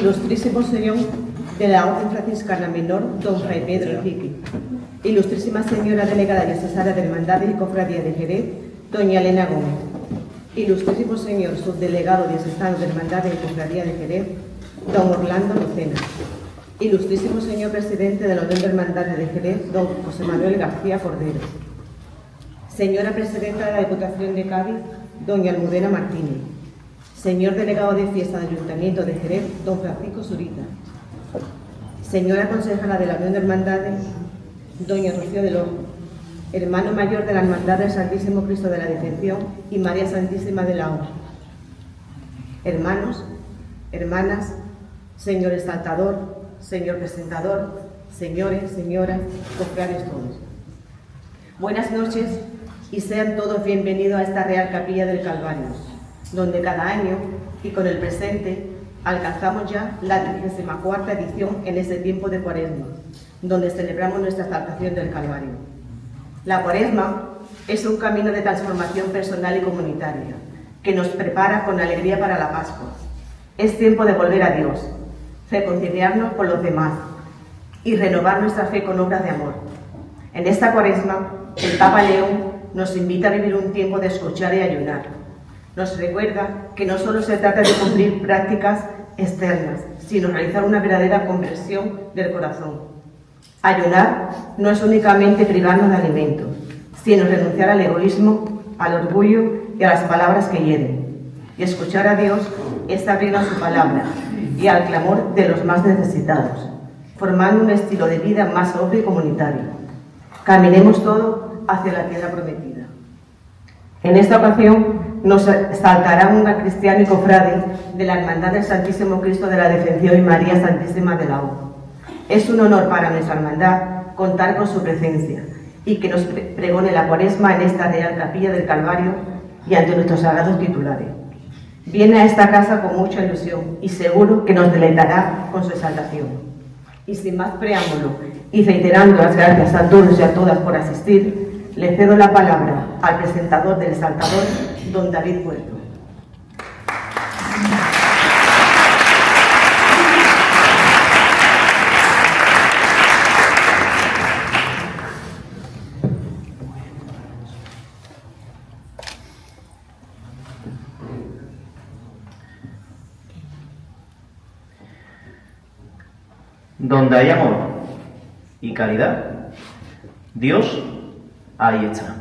Ilustrísimo Señor de la Orden Franciscana Menor, don Fray Pedro Enrique. Ilustrísima Señora Delegada Diocesana de Hermandades y Cofradías de Jerez, doña Elena Gómez. Ilustrísimo Señor Subdelegado Diocesano de Hermandades y Cofradías de Jerez, don Orlando Lucena. Ilustrísimo Señor Presidente de la Orden de Hermandades de Jerez, don José Manuel García Cordero. Señora Presidenta de la Diputación de Cádiz, doña Almudena Martínez. Señor Delegado de Fiesta del Ayuntamiento de Jerez, don Francisco Zurita. Señora Consejera de la Unión de Hermandades, doña Rocío del Ojo. Hermano Mayor de la Hermandad del Santísimo Cristo de la Defensión y María Santísima de la Obra. Hermanos, hermanas, señor exaltador, señor presentador, señores, señoras, cofrades todos. Buenas noches y sean todos bienvenidos a esta Real Capilla del Calvario, donde cada año y con el presente alcanzamos ya la 34ª edición en este tiempo de Cuaresma, donde celebramos nuestra exaltación del Calvario. La Cuaresma es un camino de transformación personal y comunitaria que nos prepara con alegría para la Pascua. Es tiempo de volver a Dios, reconciliarnos con los demás y renovar nuestra fe con obras de amor. En esta Cuaresma, el Papa León nos invita a vivir un tiempo de escuchar y ayunar. Nos recuerda que no solo se trata de cumplir prácticas externas, sino realizar una verdadera conversión del corazón. Ayunar no es únicamente privarnos de alimentos, sino renunciar al egoísmo, al orgullo y a las palabras que hieren. Y escuchar a Dios es abrirnos a su palabra y al clamor de los más necesitados, formando un estilo de vida más sobrio y comunitario. Caminemos todos hacia la tierra prometida. En esta ocasión nos saltará un cristiano y cofrade de la Hermandad del Santísimo Cristo de la Defensión y María Santísima de la O. Es un honor para nuestra hermandad contar con su presencia y que nos pregone la Cuaresma en esta Real Capilla del Calvario y ante nuestros sagrados titulares. Viene a esta casa con mucha ilusión y seguro que nos deleitará con su exaltación. Y sin más preámbulo y reiterando las gracias a todos y a todas por asistir, le cedo la palabra al presentador del exaltador, don David Puerto. Donde hay amor y caridad, Dios ahí está.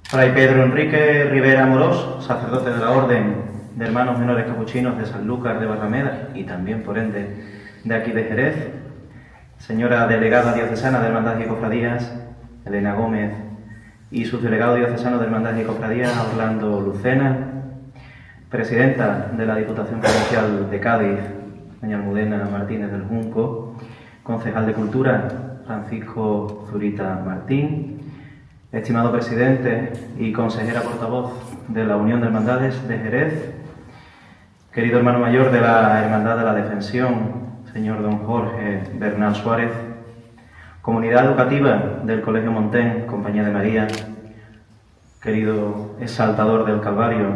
Fray Pedro Enrique Rivera Amorós, sacerdote de la Orden de Hermanos Menores Capuchinos de Sanlúcar de Barrameda y también, por ende, de aquí de Jerez, señora Delegada Diocesana de Hermandades y Cofradías, Elena Gómez, y subdelegado diocesano de Hermandades y Cofradías, Orlando Lucena, presidenta de la Diputación Provincial de Cádiz, doña Almudena Martínez del Junco, concejal de Cultura, Francisco Zurita Martín, estimado presidente y consejera portavoz de la Unión de Hermandades de Jerez, querido hermano mayor de la Hermandad de la Defensión, señor don Jorge Bernal Suárez, comunidad educativa del Colegio Montén, Compañía de María, querido exaltador del Calvario,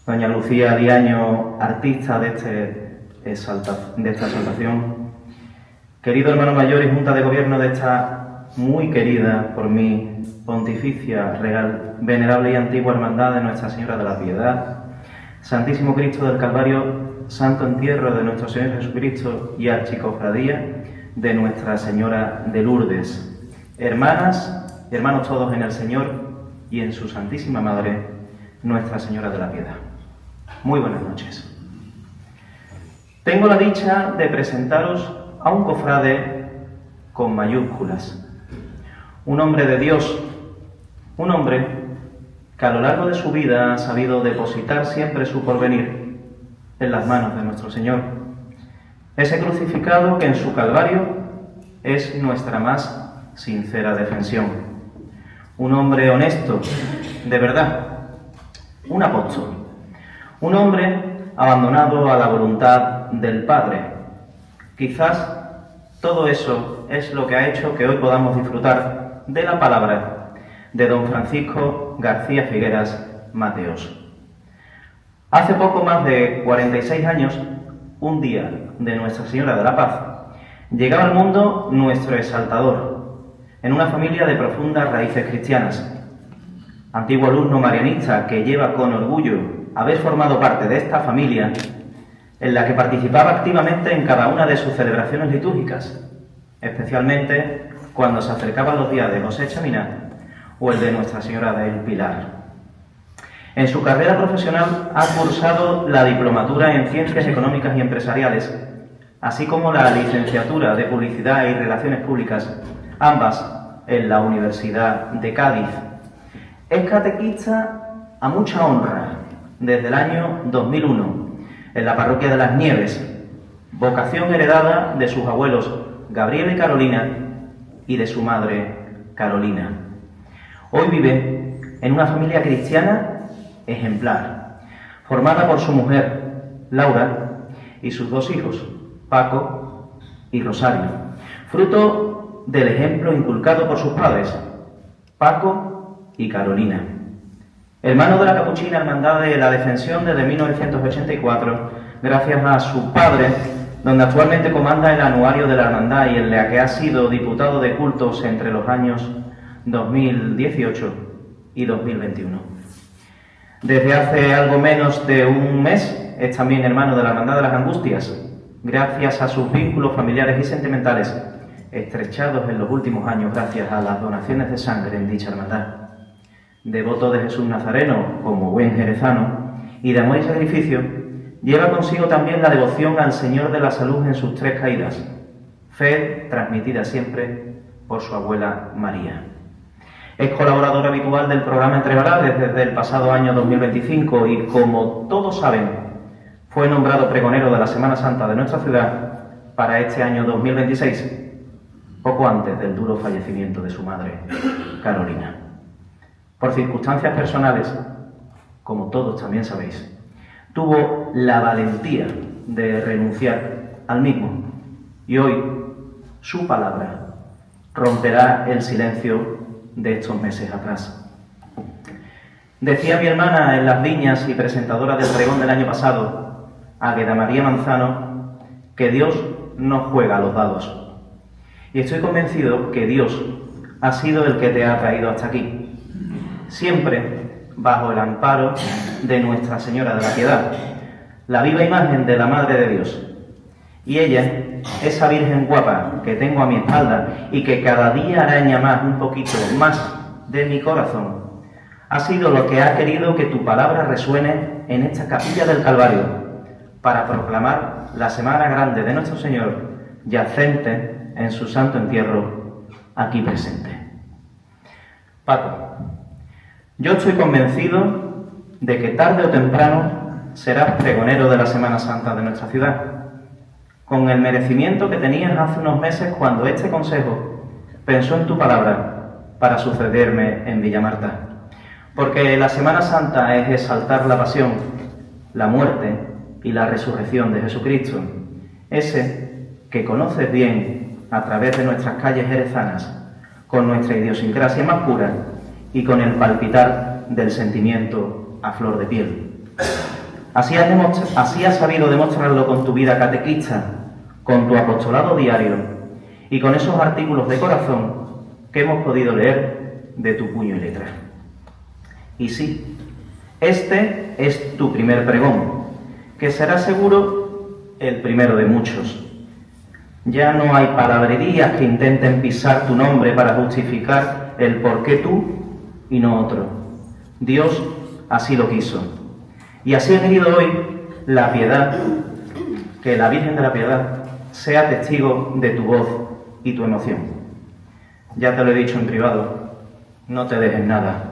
doña Lucía Diaño, artista de esta exaltación, querido hermano mayor y Junta de Gobierno de esta muy querida por mí Pontificia, Real, Venerable y Antigua Hermandad de Nuestra Señora de la Piedad, Santísimo Cristo del Calvario, Santo Entierro de nuestro Señor Jesucristo y Archicofradía de Nuestra Señora de Lourdes, hermanas y hermanos todos en el Señor y en su Santísima Madre, Nuestra Señora de la Piedad. Muy buenas noches. Tengo la dicha de presentaros a un cofrade con mayúsculas, un hombre de Dios, un hombre que a lo largo de su vida ha sabido depositar siempre su porvenir en las manos de nuestro Señor, ese crucificado que en su Calvario es nuestra más sincera defensión, un hombre honesto, de verdad, un apóstol, un hombre abandonado a la voluntad del Padre. Quizás todo eso es lo que ha hecho que hoy podamos disfrutar de la palabra de don Francisco García Figueras Mateos. Hace poco más de 46 años, un día de Nuestra Señora de la Paz, llegaba al mundo nuestro exaltador, en una familia de profundas raíces cristianas. Antiguo alumno marianista que lleva con orgullo haber formado parte de esta familia, en la que participaba activamente en cada una de sus celebraciones litúrgicas, especialmente cuando se acercaban los días de José Chaminá o el de Nuestra Señora del Pilar. En su carrera profesional ha cursado la diplomatura en Ciencias Económicas y Empresariales, así como la licenciatura de Publicidad y Relaciones Públicas, ambas en la Universidad de Cádiz. Es catequista a mucha honra desde el año 2001 en la parroquia de Las Nieves, vocación heredada de sus abuelos Gabriel y Carolina y de su madre Carolina. Hoy vive en una familia cristiana ejemplar, formada por su mujer Laura y sus dos hijos, Paco y Rosario, fruto del ejemplo inculcado por sus padres, Paco y Carolina. Hermano de la Capuchina Hermandad de la Defensión desde 1984, gracias a su padre, donde actualmente comanda el anuario de la Hermandad y en la que ha sido diputado de cultos entre los años 2018 y 2021. Desde hace algo menos de un mes es también hermano de la Hermandad de las Angustias, gracias a sus vínculos familiares y sentimentales, estrechados en los últimos años gracias a las donaciones de sangre en dicha hermandad. Devoto de Jesús Nazareno como buen jerezano y de amor y sacrificio, lleva consigo también la devoción al Señor de la Salud en sus tres caídas, fe transmitida siempre por su abuela María. Es colaborador habitual del programa Entre Balades desde el pasado año 2025 y, como todos saben, fue nombrado pregonero de la Semana Santa de nuestra ciudad para este año 2026, poco antes del duro fallecimiento de su madre, Carolina. Por circunstancias personales, como todos también sabéis, tuvo la valentía de renunciar al mismo y hoy su palabra romperá el silencio de estos meses atrás. Decía mi hermana en Las Viñas y presentadora del pregón del año pasado, Águeda María Manzano, que Dios no juega a los dados. Y estoy convencido que Dios ha sido el que te ha traído hasta aquí, siempre bajo el amparo de Nuestra Señora de la Piedad, la viva imagen de la Madre de Dios. Y ella, esa Virgen guapa que tengo a mi espalda y que cada día araña más, un poquito más de mi corazón, ha sido lo que ha querido que tu palabra resuene en esta capilla del Calvario para proclamar la Semana Grande de nuestro Señor, yacente en su santo entierro, aquí presente. Paco, yo estoy convencido de que tarde o temprano serás pregonero de la Semana Santa de nuestra ciudad, con el merecimiento que tenías hace unos meses cuando este consejo pensó en tu palabra para sucederme en Villamarta. Porque la Semana Santa es exaltar la pasión, la muerte y la resurrección de Jesucristo, ese que conoces bien a través de nuestras calles jerezanas, con nuestra idiosincrasia más pura y con el palpitar del sentimiento a flor de piel. Así has sabido demostrarlo con tu vida catequista, con tu apostolado diario y con esos artículos de corazón que hemos podido leer de tu puño y letra. Y sí, este es tu primer pregón, que será seguro el primero de muchos. Ya no hay palabrerías que intenten pisar tu nombre para justificar el por qué tú y no otro. Dios así lo quiso. Y así ha querido hoy la piedad, que la Virgen de la Piedad sea testigo de tu voz y tu emoción. Ya te lo he dicho en privado, no te dejes nada.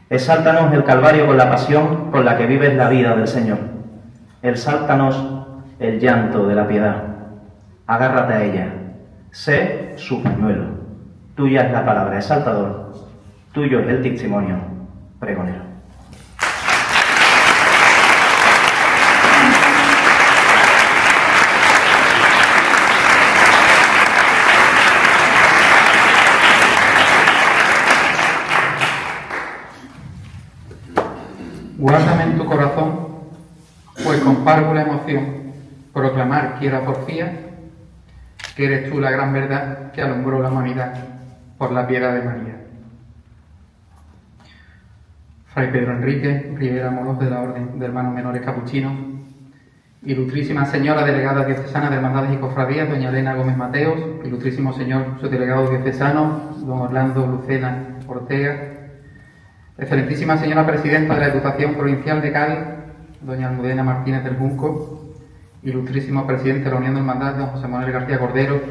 Exáltanos el Calvario con la pasión con la que vives la vida del Señor. Exáltanos el llanto de la piedad. Agárrate a ella. Sé su pañuelo. Tuya es la palabra, exaltador. Tuyo es el testimonio, pregonero. Guárdame en tu corazón párvula emoción proclamar quiera porfía que eres tú la gran verdad que alumbró la humanidad por la piedad de María. Fray Pedro Enrique Rivera Moros, de la Orden de Hermanos Menores Capuchinos, Ilustrísima Señora Delegada Diocesana de Hermandades y Cofradías, doña Elena Gómez Mateos, Ilustrísimo Señor Subdelegado Diocesano, don Orlando Lucena Ortega, Excelentísima Señora Presidenta de la Diputación Provincial de Cádiz, doña Almudena Martínez del Junco, Ilustrísimo Presidente de la Unión de Hermandades, don José Manuel García Cordero,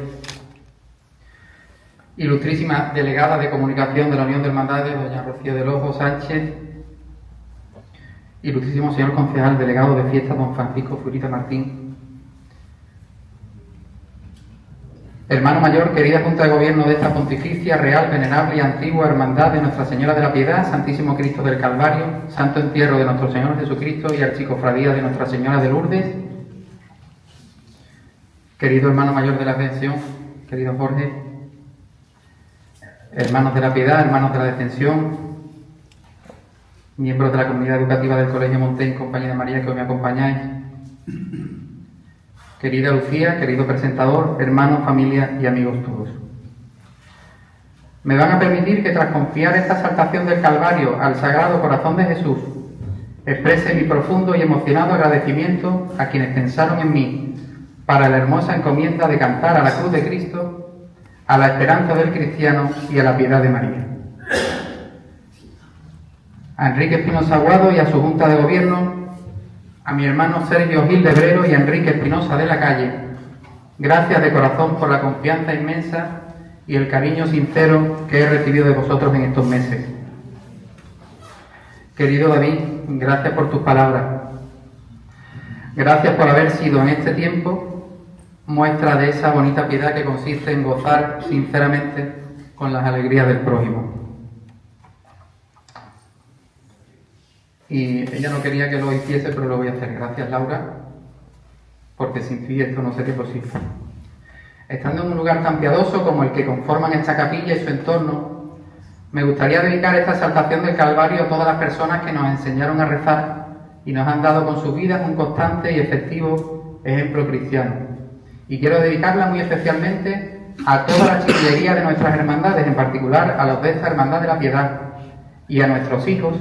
Ilustrísima Delegada de Comunicación de la Unión de Hermandades, doña Rocío del Ojo Sánchez, Ilustrísimo Señor Concejal Delegado de Fiestas, don Francisco Furita Martín, Hermano Mayor, querida Junta de Gobierno de esta Pontificia, Real, Venerable y Antigua Hermandad de Nuestra Señora de la Piedad, Santísimo Cristo del Calvario, Santo Entierro de nuestro Señor Jesucristo y Archicofradía de Nuestra Señora de Lourdes, querido Hermano Mayor de la Ascensión, querido Jorge, hermanos de la Piedad, hermanos de la Descensión, miembros de la comunidad educativa del Colegio Montaigne, compañía de María, que hoy me acompañáis, querida Lucía, querido presentador, hermanos, familia y amigos todos. Me van a permitir que tras confiar esta exaltación del Calvario al Sagrado Corazón de Jesús, exprese mi profundo y emocionado agradecimiento a quienes pensaron en mí para la hermosa encomienda de cantar a la cruz de Cristo, a la esperanza del cristiano y a la piedad de María. A Enrique Espinosa Aguado y a su Junta de Gobierno, a mi hermano Sergio Gil de Brero y a Enrique Espinosa de la Calle, gracias de corazón por la confianza inmensa y el cariño sincero que he recibido de vosotros en estos meses. Querido David, gracias por tus palabras. Gracias por haber sido en este tiempo muestra de esa bonita piedad que consiste en gozar sinceramente con las alegrías del prójimo. Y ella no quería que lo hiciese, pero lo voy a hacer. Gracias, Laura, porque sin ti esto no sería posible. Estando en un lugar tan piadoso como el que conforman esta capilla y su entorno, me gustaría dedicar esta exaltación del Calvario a todas las personas que nos enseñaron a rezar y nos han dado con sus vidas un constante y efectivo ejemplo cristiano. Y quiero dedicarla muy especialmente a toda la chiquillería de nuestras hermandades, en particular a los de esta Hermandad de la Piedad, y a nuestros hijos,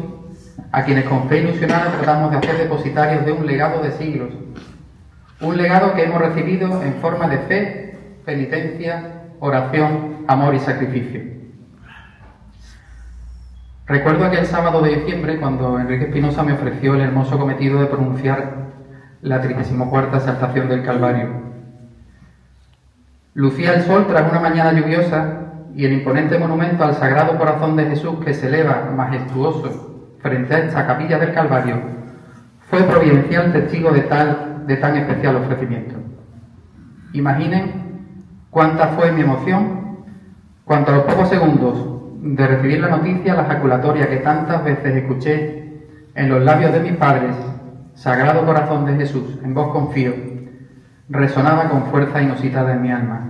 a quienes con fe ilusionada tratamos de hacer depositarios de un legado de siglos, un legado que hemos recibido en forma de fe, penitencia, oración, amor y sacrificio. Recuerdo aquel sábado de diciembre cuando Enrique Espinosa me ofreció el hermoso cometido de pronunciar la 34ª exaltación del Calvario. Lucía el sol tras una mañana lluviosa y el imponente monumento al Sagrado Corazón de Jesús que se eleva majestuoso frente a esta capilla del Calvario fue providencial testigo de tan especial ofrecimiento. Imaginen cuánta fue mi emoción cuando a los pocos segundos de recibir la noticia, la jaculatoria que tantas veces escuché en los labios de mis padres, Sagrado Corazón de Jesús, en vos confío, resonaba con fuerza inusitada en mi alma.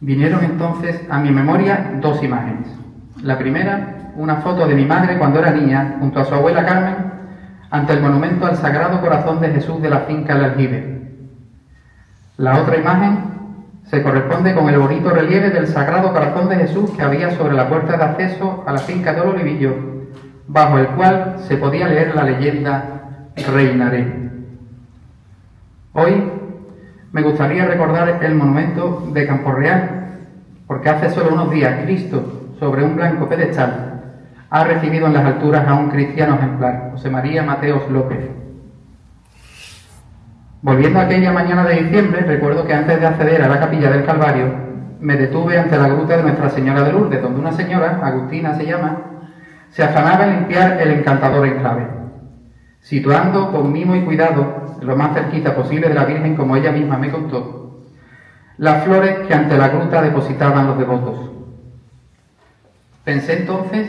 Vinieron entonces a mi memoria dos imágenes. La primera, una foto de mi madre cuando era niña, junto a su abuela Carmen, ante el monumento al Sagrado Corazón de Jesús de la finca El Aljibe. La otra imagen se corresponde con el bonito relieve del Sagrado Corazón de Jesús que había sobre la puerta de acceso a la finca de Olivillo, bajo el cual se podía leer la leyenda Reinaré. Hoy me gustaría recordar el monumento de Campo Real, porque hace solo unos días Cristo, sobre un blanco pedestal, ha recibido en las alturas a un cristiano ejemplar, José María Mateos López. Volviendo a aquella mañana de diciembre, recuerdo que antes de acceder a la capilla del Calvario, me detuve ante la gruta de Nuestra Señora de Lourdes, donde una señora, Agustina se llama, se afanaba en limpiar el encantador enclave, situando con mimo y cuidado, lo más cerquita posible de la Virgen, como ella misma me contó, las flores que ante la gruta depositaban los devotos. Pensé entonces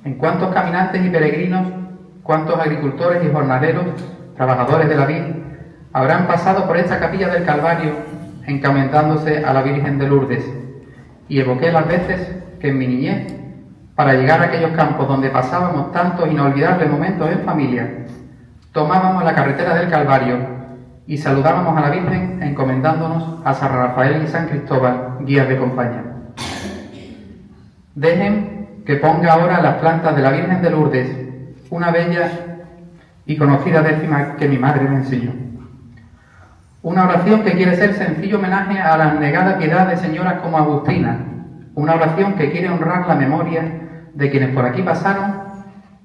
en cuántos caminantes y peregrinos, cuántos agricultores y jornaleros, trabajadores de la vid, habrán pasado por esta capilla del Calvario encomendándose a la Virgen de Lourdes, y evoqué las veces que en mi niñez, para llegar a aquellos campos donde pasábamos tantos inolvidables momentos en familia, tomábamos la carretera del Calvario y saludábamos a la Virgen encomendándonos a San Rafael y San Cristóbal, guías de compañía. Dejen que ponga ahora las plantas de la Virgen de Lourdes, una bella y conocida décima que mi madre me enseñó. Una oración que quiere ser sencillo homenaje a la abnegada piedad de señoras como Agustina, una oración que quiere honrar la memoria de quienes por aquí pasaron,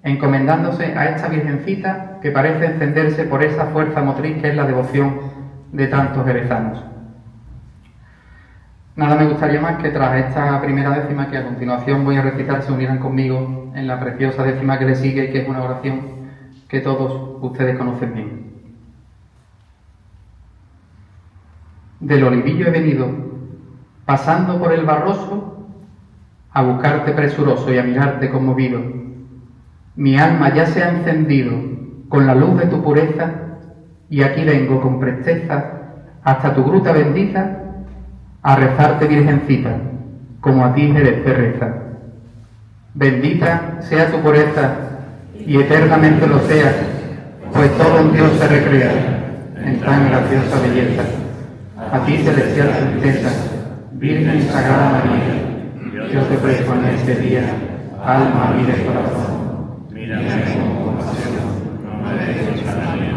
encomendándose a esta Virgencita que parece encenderse por esa fuerza motriz que es la devoción de tantos jerezanos. Nada me gustaría más que tras esta primera décima que a continuación voy a recitar se unieran conmigo en la preciosa décima que le sigue y que es una oración que todos ustedes conocen bien. Del olivillo he venido, pasando por el barroso, a buscarte presuroso y a mirarte conmovido. Mi alma ya se ha encendido con la luz de tu pureza y aquí vengo con presteza hasta tu gruta bendita a rezarte, Virgencita, como a ti Jerez te reza. Bendita sea tu pureza y eternamente lo sea, pues todo en Dios se recrea en tan graciosa belleza. A ti, celestial princesa, Virgen Sagrada María, yo te presto en este día, alma, vida y corazón. Mírame con compasión, no me dejes a la mía.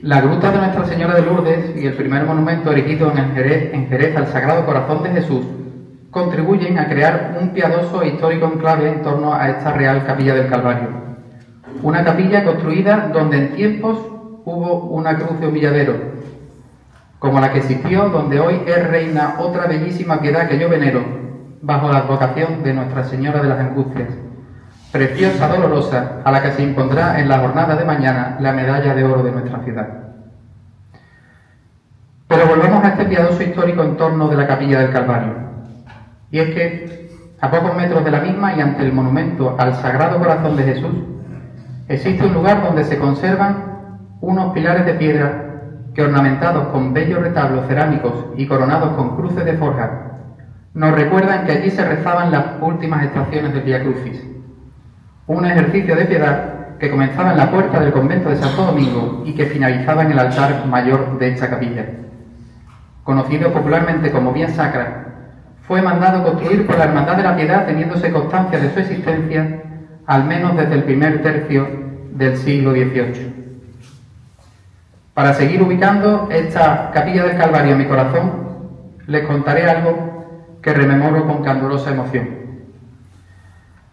La gruta de Nuestra Señora de Lourdes y el primer monumento erigido en Jerez al Sagrado Corazón de Jesús contribuyen a crear un piadoso e histórico enclave en torno a esta Real Capilla del Calvario. Una capilla construida donde en tiempos hubo una cruz de humilladero, como la que existió donde hoy es reina otra bellísima piedad que yo venero, bajo la advocación de Nuestra Señora de las Angustias, preciosa dolorosa, a la que se impondrá en la jornada de mañana la medalla de oro de nuestra ciudad. Pero volvamos a este piadoso histórico en torno de la Capilla del Calvario. Y es que, a pocos metros de la misma y ante el monumento al Sagrado Corazón de Jesús, existe un lugar donde se conservan unos pilares de piedra que, ornamentados con bellos retablos cerámicos y coronados con cruces de forja, nos recuerdan que allí se rezaban las últimas estaciones del Vía Crucis, un ejercicio de piedad que comenzaba en la puerta del convento de Santo Domingo y que finalizaba en el altar mayor de esta capilla. Conocido popularmente como Vía Sacra, fue mandado construir por la Hermandad de la Piedad, teniéndose constancia de su existencia al menos desde el primer tercio del siglo XVIII. Para seguir ubicando esta Capilla del Calvario en mi corazón, les contaré algo que rememoro con candorosa emoción.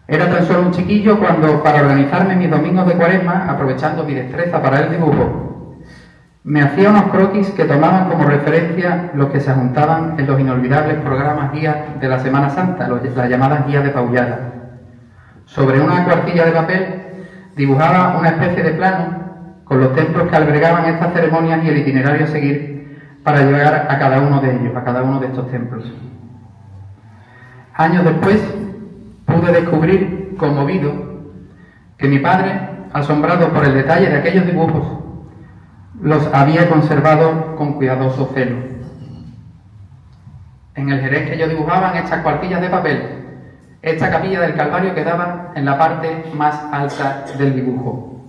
Era tan solo un chiquillo cuando, para organizarme mis domingos de Cuaresma, aprovechando mi destreza para el dibujo, me hacía unos croquis que tomaban como referencia los que se juntaban en los inolvidables programas guías de la Semana Santa, las llamadas guías de paullada. Sobre una cuartilla de papel dibujaba una especie de plano con los templos que albergaban estas ceremonias y el itinerario a seguir para llegar a cada uno de ellos, a cada uno de estos templos. Años después pude descubrir, conmovido, que mi padre, asombrado por el detalle de aquellos dibujos, los había conservado con cuidadoso celo. En el Jerez que yo dibujaba en estas cuartillas de papel, esta Capilla del Calvario quedaba en la parte más alta del dibujo.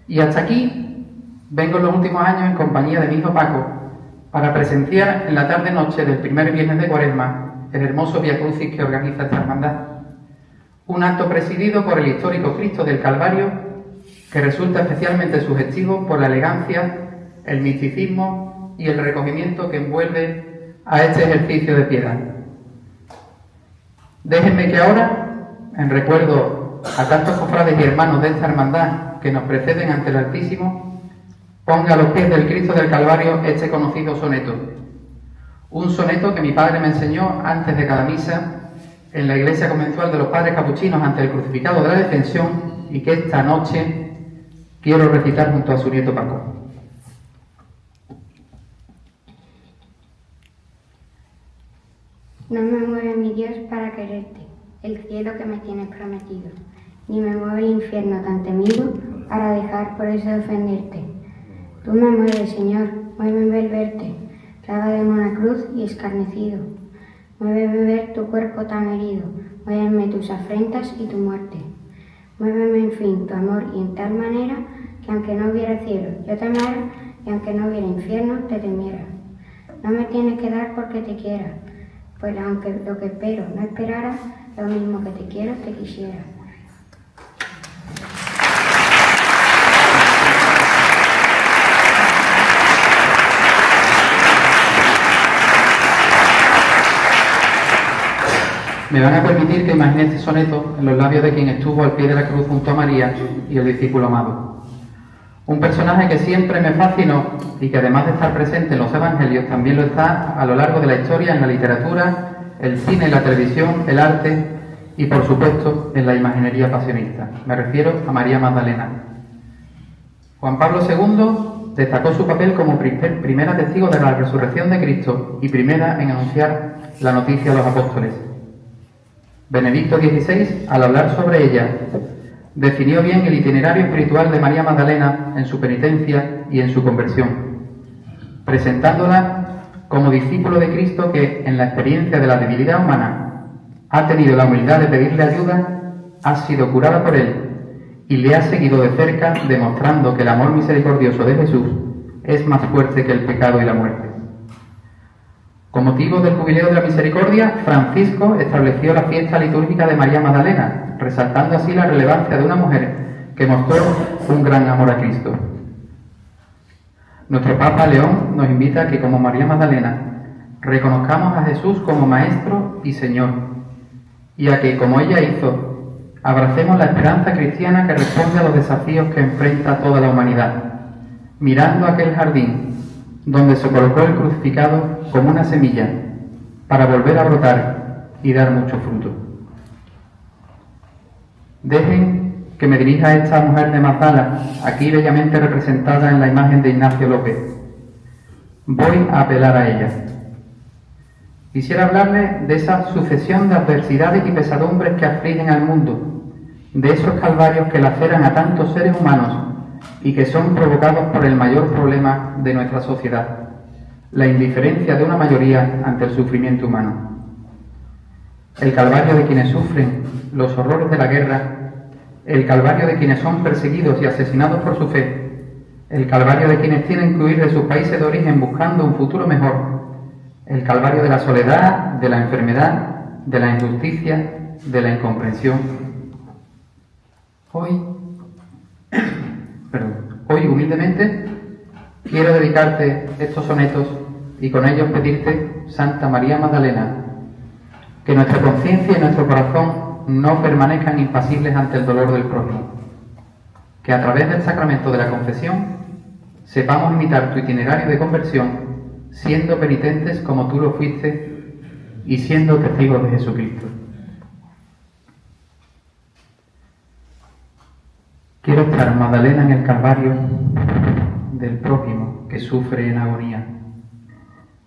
Y hasta aquí vengo en los últimos años en compañía de mi hijo Paco para presenciar en la tarde-noche del primer viernes de Cuaresma el hermoso Vía Crucis que organiza esta hermandad. Un acto presidido por el histórico Cristo del Calvario que resulta especialmente sugestivo por la elegancia, el misticismo y el recogimiento que envuelve a este ejercicio de piedad. Déjenme que ahora, en recuerdo a tantos cofrades y hermanos de esta hermandad que nos preceden ante el Altísimo, ponga a los pies del Cristo del Calvario este conocido soneto. Un soneto que mi padre me enseñó antes de cada misa en la iglesia conventual de los padres capuchinos ante el crucificado de la Defensión y que esta noche quiero recitar junto a su nieto Paco. No me mueve mi Dios para quererte, el cielo que me tienes prometido, ni me mueve el infierno tan temido para dejar por eso de ofenderte. Tú me mueves, Señor, muéveme el verte, clavado en una cruz y escarnecido. Muéveme ver tu cuerpo tan herido, muéveme tus afrentas y tu muerte. Muéveme, en fin, tu amor y en tal manera que aunque no hubiera cielo, yo te amara, y aunque no hubiera infierno, te temiera. No me tienes que dar porque te quiera, pues aunque lo que espero no esperara, lo mismo que te quiero, te quisiera. Me van a permitir que imagine este soneto en los labios de quien estuvo al pie de la cruz junto a María y el discípulo amado. Un personaje que siempre me fascinó y que además de estar presente en los evangelios, también lo está a lo largo de la historia en la literatura, el cine, la televisión, el arte y, por supuesto, en la imaginería pasionista. Me refiero a María Magdalena. Juan Pablo II destacó su papel como primera testigo de la resurrección de Cristo y primera en anunciar la noticia a los apóstoles. Benedicto XVI, al hablar sobre ella, definió bien el itinerario espiritual de María Magdalena en su penitencia y en su conversión, presentándola como discípulo de Cristo que, en la experiencia de la debilidad humana, ha tenido la humildad de pedirle ayuda, ha sido curada por él y le ha seguido de cerca, demostrando que el amor misericordioso de Jesús es más fuerte que el pecado y la muerte. Con motivo del Jubileo de la Misericordia, Francisco estableció la fiesta litúrgica de María Magdalena, resaltando así la relevancia de una mujer que mostró un gran amor a Cristo. Nuestro Papa León nos invita a que, como María Magdalena, reconozcamos a Jesús como Maestro y Señor, y a que, como ella hizo, abracemos la esperanza cristiana que responde a los desafíos que enfrenta toda la humanidad, mirando aquel jardín donde se colocó el crucificado como una semilla para volver a brotar y dar mucho fruto. Dejen que me dirija a esta mujer de Magdala, aquí bellamente representada en la imagen de Ignacio López. Voy a apelar a ella. Quisiera hablarle de esa sucesión de adversidades y pesadumbres que afligen al mundo, de esos calvarios que laceran a tantos seres humanos y que son provocados por el mayor problema de nuestra sociedad, la indiferencia de una mayoría ante el sufrimiento humano. El calvario de quienes sufren los horrores de la guerra, el calvario de quienes son perseguidos y asesinados por su fe, el calvario de quienes tienen que huir de sus países de origen buscando un futuro mejor, el calvario de la soledad, de la enfermedad, de la injusticia, de la incomprensión. Hoy humildemente quiero dedicarte estos sonetos y con ellos pedirte, Santa María Magdalena, que nuestra conciencia y nuestro corazón no permanezcan impasibles ante el dolor del prójimo, que a través del sacramento de la confesión sepamos imitar tu itinerario de conversión, siendo penitentes como tú lo fuiste y siendo testigos de Jesucristo. Quiero estar, Magdalena, en el calvario del prójimo que sufre en agonía.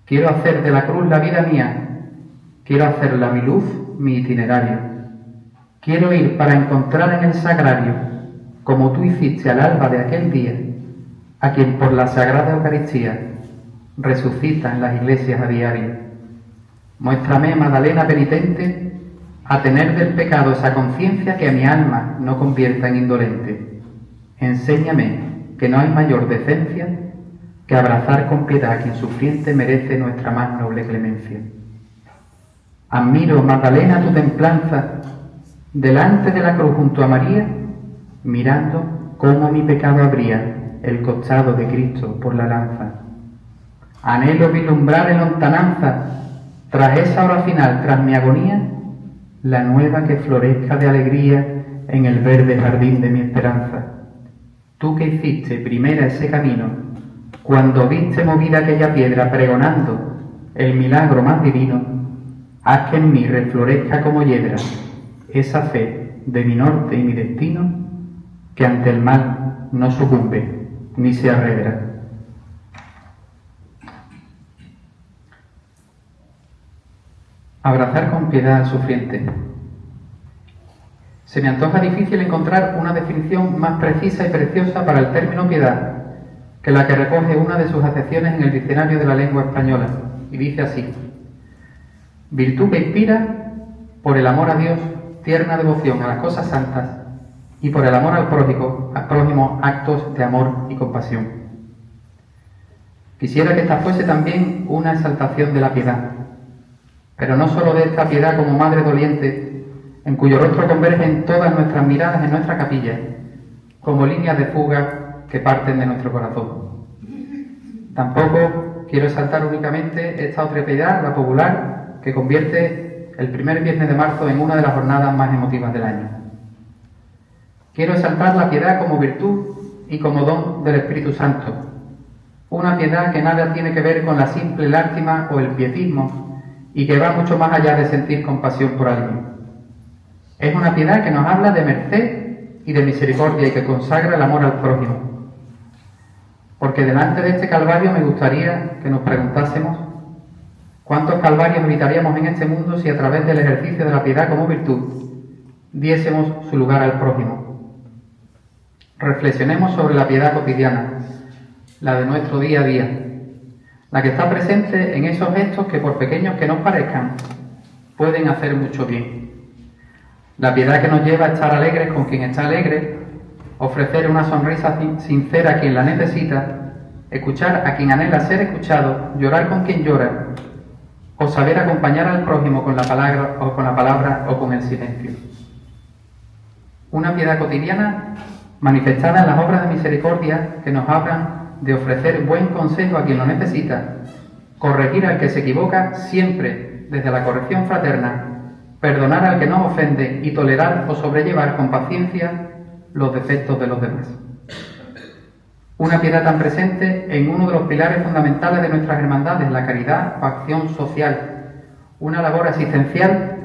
Quiero hacer de la cruz la vida mía. Quiero hacerla mi luz, mi itinerario. Quiero ir para encontrar en el sagrario, como tú hiciste al alba de aquel día, a quien por la Sagrada Eucaristía resucita en las iglesias a diario. Muéstrame, Magdalena penitente, a tener del pecado esa conciencia que a mi alma no convierta en indolente. Enséñame que no hay mayor decencia que abrazar con piedad a quien sufriente merece nuestra más noble clemencia. Admiro, Magdalena, tu templanza, delante de la cruz junto a María, mirando cómo mi pecado abría el costado de Cristo por la lanza. Anhelo vislumbrar en lontananza, tras esa hora final, tras mi agonía, la nueva que florezca de alegría en el verde jardín de mi esperanza. Tú que hiciste primera ese camino, cuando viste movida aquella piedra pregonando el milagro más divino, haz que en mí reflorezca como hiedra esa fe de mi norte y mi destino, que ante el mal no sucumbe ni se arredra. Abrazar con piedad al sufriente. Se me antoja difícil encontrar una definición más precisa y preciosa para el término piedad que la que recoge una de sus acepciones en el diccionario de la lengua española, y dice así: virtud que inspira, por el amor a Dios, tierna devoción a las cosas santas y por el amor al prójimo actos de amor y compasión. Quisiera que esta fuese también una exaltación de la piedad, pero no solo de esta piedad como madre doliente, en cuyo rostro convergen todas nuestras miradas en nuestra capilla, como líneas de fuga que parten de nuestro corazón. Tampoco quiero exaltar únicamente esta otra piedad, la popular, que convierte el primer viernes de marzo en una de las jornadas más emotivas del año. Quiero exaltar la piedad como virtud y como don del Espíritu Santo, una piedad que nada tiene que ver con la simple lástima o el pietismo y que va mucho más allá de sentir compasión por alguien. Es una piedad que nos habla de merced y de misericordia y que consagra el amor al prójimo. Porque delante de este Calvario me gustaría que nos preguntásemos cuántos Calvarios evitaríamos en este mundo si a través del ejercicio de la piedad como virtud diésemos su lugar al prójimo. Reflexionemos sobre la piedad cotidiana, la de nuestro día a día, la que está presente en esos gestos que, por pequeños que nos parezcan, pueden hacer mucho bien. La piedad que nos lleva a estar alegres con quien está alegre, ofrecer una sonrisa sincera a quien la necesita, escuchar a quien anhela ser escuchado, llorar con quien llora, o saber acompañar al prójimo con la palabra o con el silencio. Una piedad cotidiana manifestada en las obras de misericordia que nos hablan de ofrecer buen consejo a quien lo necesita, corregir al que se equivoca siempre desde la corrección fraterna, perdonar al que nos ofende y tolerar o sobrellevar con paciencia los defectos de los demás. Una piedad tan presente en uno de los pilares fundamentales de nuestras hermandades, la caridad o acción social, una labor asistencial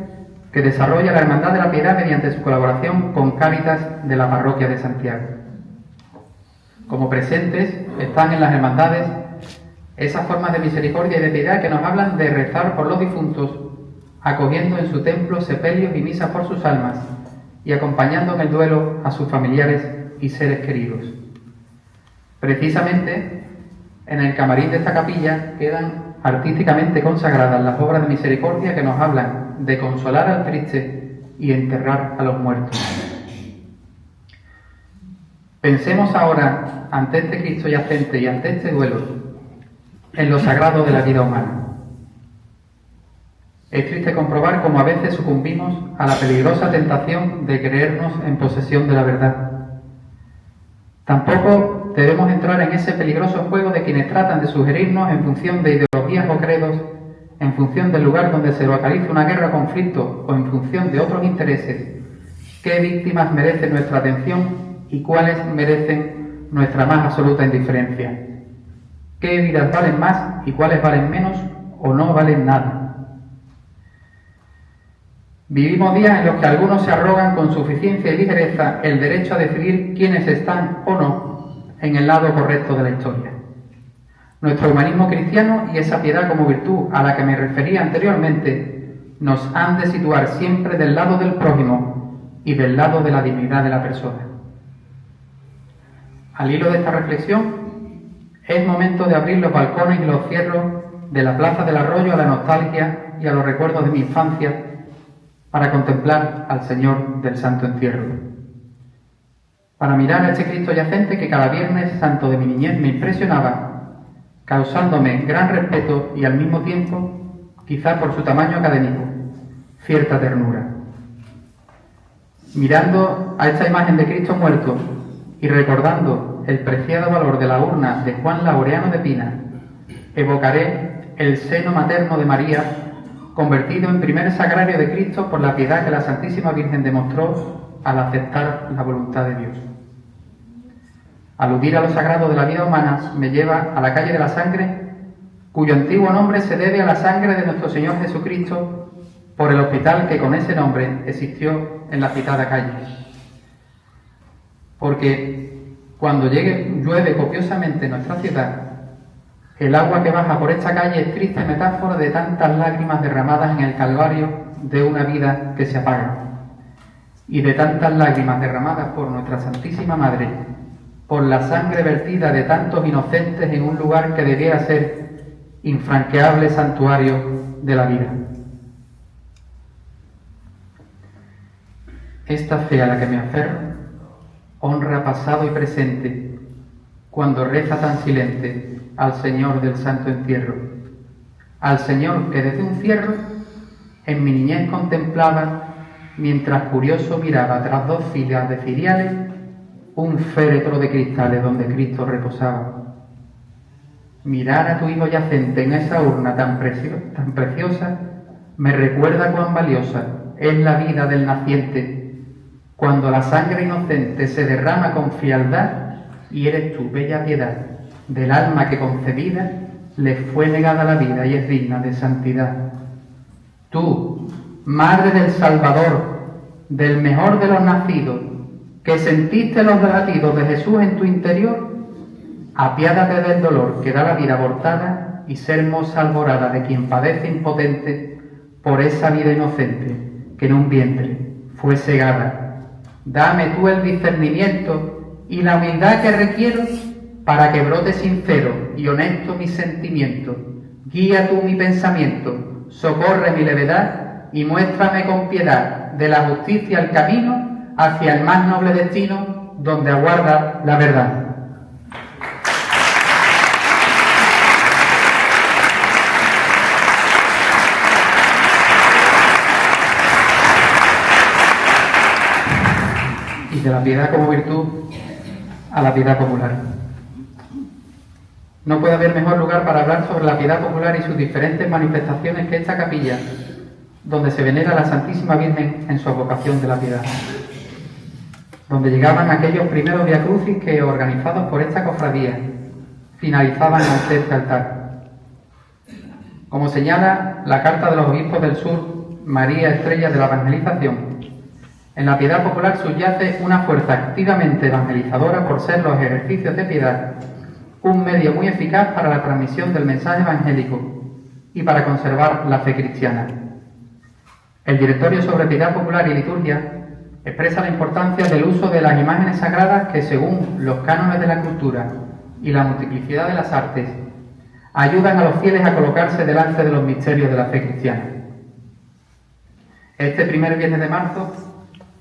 que desarrolla la Hermandad de la Piedad mediante su colaboración con Cáritas de la Parroquia de Santiago. Como presentes están en las hermandades esas formas de misericordia y de piedad que nos hablan de rezar por los difuntos, acogiendo en su templo sepelios y misas por sus almas y acompañando en el duelo a sus familiares y seres queridos. Precisamente, en el camarín de esta capilla quedan artísticamente consagradas las obras de misericordia que nos hablan de consolar al triste y enterrar a los muertos. Pensemos ahora, ante este Cristo yacente y ante este duelo, en lo sagrado de la vida humana. Es triste comprobar cómo a veces sucumbimos a la peligrosa tentación de creernos en posesión de la verdad. Tampoco debemos entrar en ese peligroso juego de quienes tratan de sugerirnos en función de ideologías o credos, en función del lugar donde se localiza una guerra o conflicto o en función de otros intereses, qué víctimas merecen nuestra atención y cuáles merecen nuestra más absoluta indiferencia, qué vidas valen más y cuáles valen menos o no valen nada. Vivimos días en los que algunos se arrogan con suficiencia y ligereza el derecho a decidir quiénes están o no en el lado correcto de la historia. Nuestro humanismo cristiano y esa piedad como virtud a la que me refería anteriormente nos han de situar siempre del lado del prójimo y del lado de la dignidad de la persona. Al hilo de esta reflexión, es momento de abrir los balcones y los cierros de la Plaza del Arroyo a la nostalgia y a los recuerdos de mi infancia para contemplar al Señor del Santo Entierro, para mirar a este Cristo yacente que cada Viernes Santo de mi niñez me impresionaba, causándome gran respeto y al mismo tiempo, quizá por su tamaño académico, cierta ternura. Mirando a esta imagen de Cristo muerto y recordando el preciado valor de la urna de Juan Laureano de Pina, evocaré el seno materno de María, convertido en primer sagrario de Cristo por la piedad que la Santísima Virgen demostró al aceptar la voluntad de Dios. Aludir a lo sagrado de la vida humana me lleva a la calle de la Sangre, cuyo antiguo nombre se debe a la sangre de nuestro Señor Jesucristo por el hospital que con ese nombre existió en la citada calle. Porque cuando llueve copiosamente en nuestra ciudad, el agua que baja por esta calle es triste metáfora de tantas lágrimas derramadas en el Calvario de una vida que se apaga, y de tantas lágrimas derramadas por nuestra Santísima Madre, por la sangre vertida de tantos inocentes en un lugar que debiera ser infranqueable santuario de la vida. Esta fe a la que me aferro honra pasado y presente, cuando reza tan silente al Señor del Santo Entierro, al Señor que desde un cierro en mi niñez contemplaba, mientras curioso miraba tras dos filas de ciriales un féretro de cristales donde Cristo reposaba. Mirar a tu hijo yacente en esa urna tan preciosa me recuerda cuán valiosa es la vida del naciente, cuando la sangre inocente se derrama con frialdad y eres tu bella piedad del alma que concebida le fue negada la vida y es digna de santidad. Tú, Madre del Salvador, del mejor de los nacidos, que sentiste los latidos de Jesús en tu interior, apiádate del dolor que da la vida abortada y ser hermosa alborada de quien padece impotente por esa vida inocente que en un vientre fue segada. Dame tú el discernimiento y la humildad que requiero para que brote sincero y honesto mi sentimiento. Guía tú mi pensamiento, socorre mi levedad y muéstrame con piedad de la justicia el camino hacia el más noble destino donde aguarda la verdad. Y de la piedad como virtud a la piedad popular. No puede haber mejor lugar para hablar sobre la piedad popular y sus diferentes manifestaciones que esta capilla, donde se venera a la Santísima Virgen en su advocación de la piedad, donde llegaban aquellos primeros viacrucis que, organizados por esta cofradía, finalizaban ante este altar. Como señala la Carta de los Obispos del Sur, María Estrella de la Evangelización, en la piedad popular subyace una fuerza activamente evangelizadora por ser los ejercicios de piedad un medio muy eficaz para la transmisión del mensaje evangélico y para conservar la fe cristiana. El Directorio sobre Piedad Popular y Liturgia expresa la importancia del uso de las imágenes sagradas que, según los cánones de la cultura y la multiplicidad de las artes, ayudan a los fieles a colocarse delante de los misterios de la fe cristiana. Este primer viernes de marzo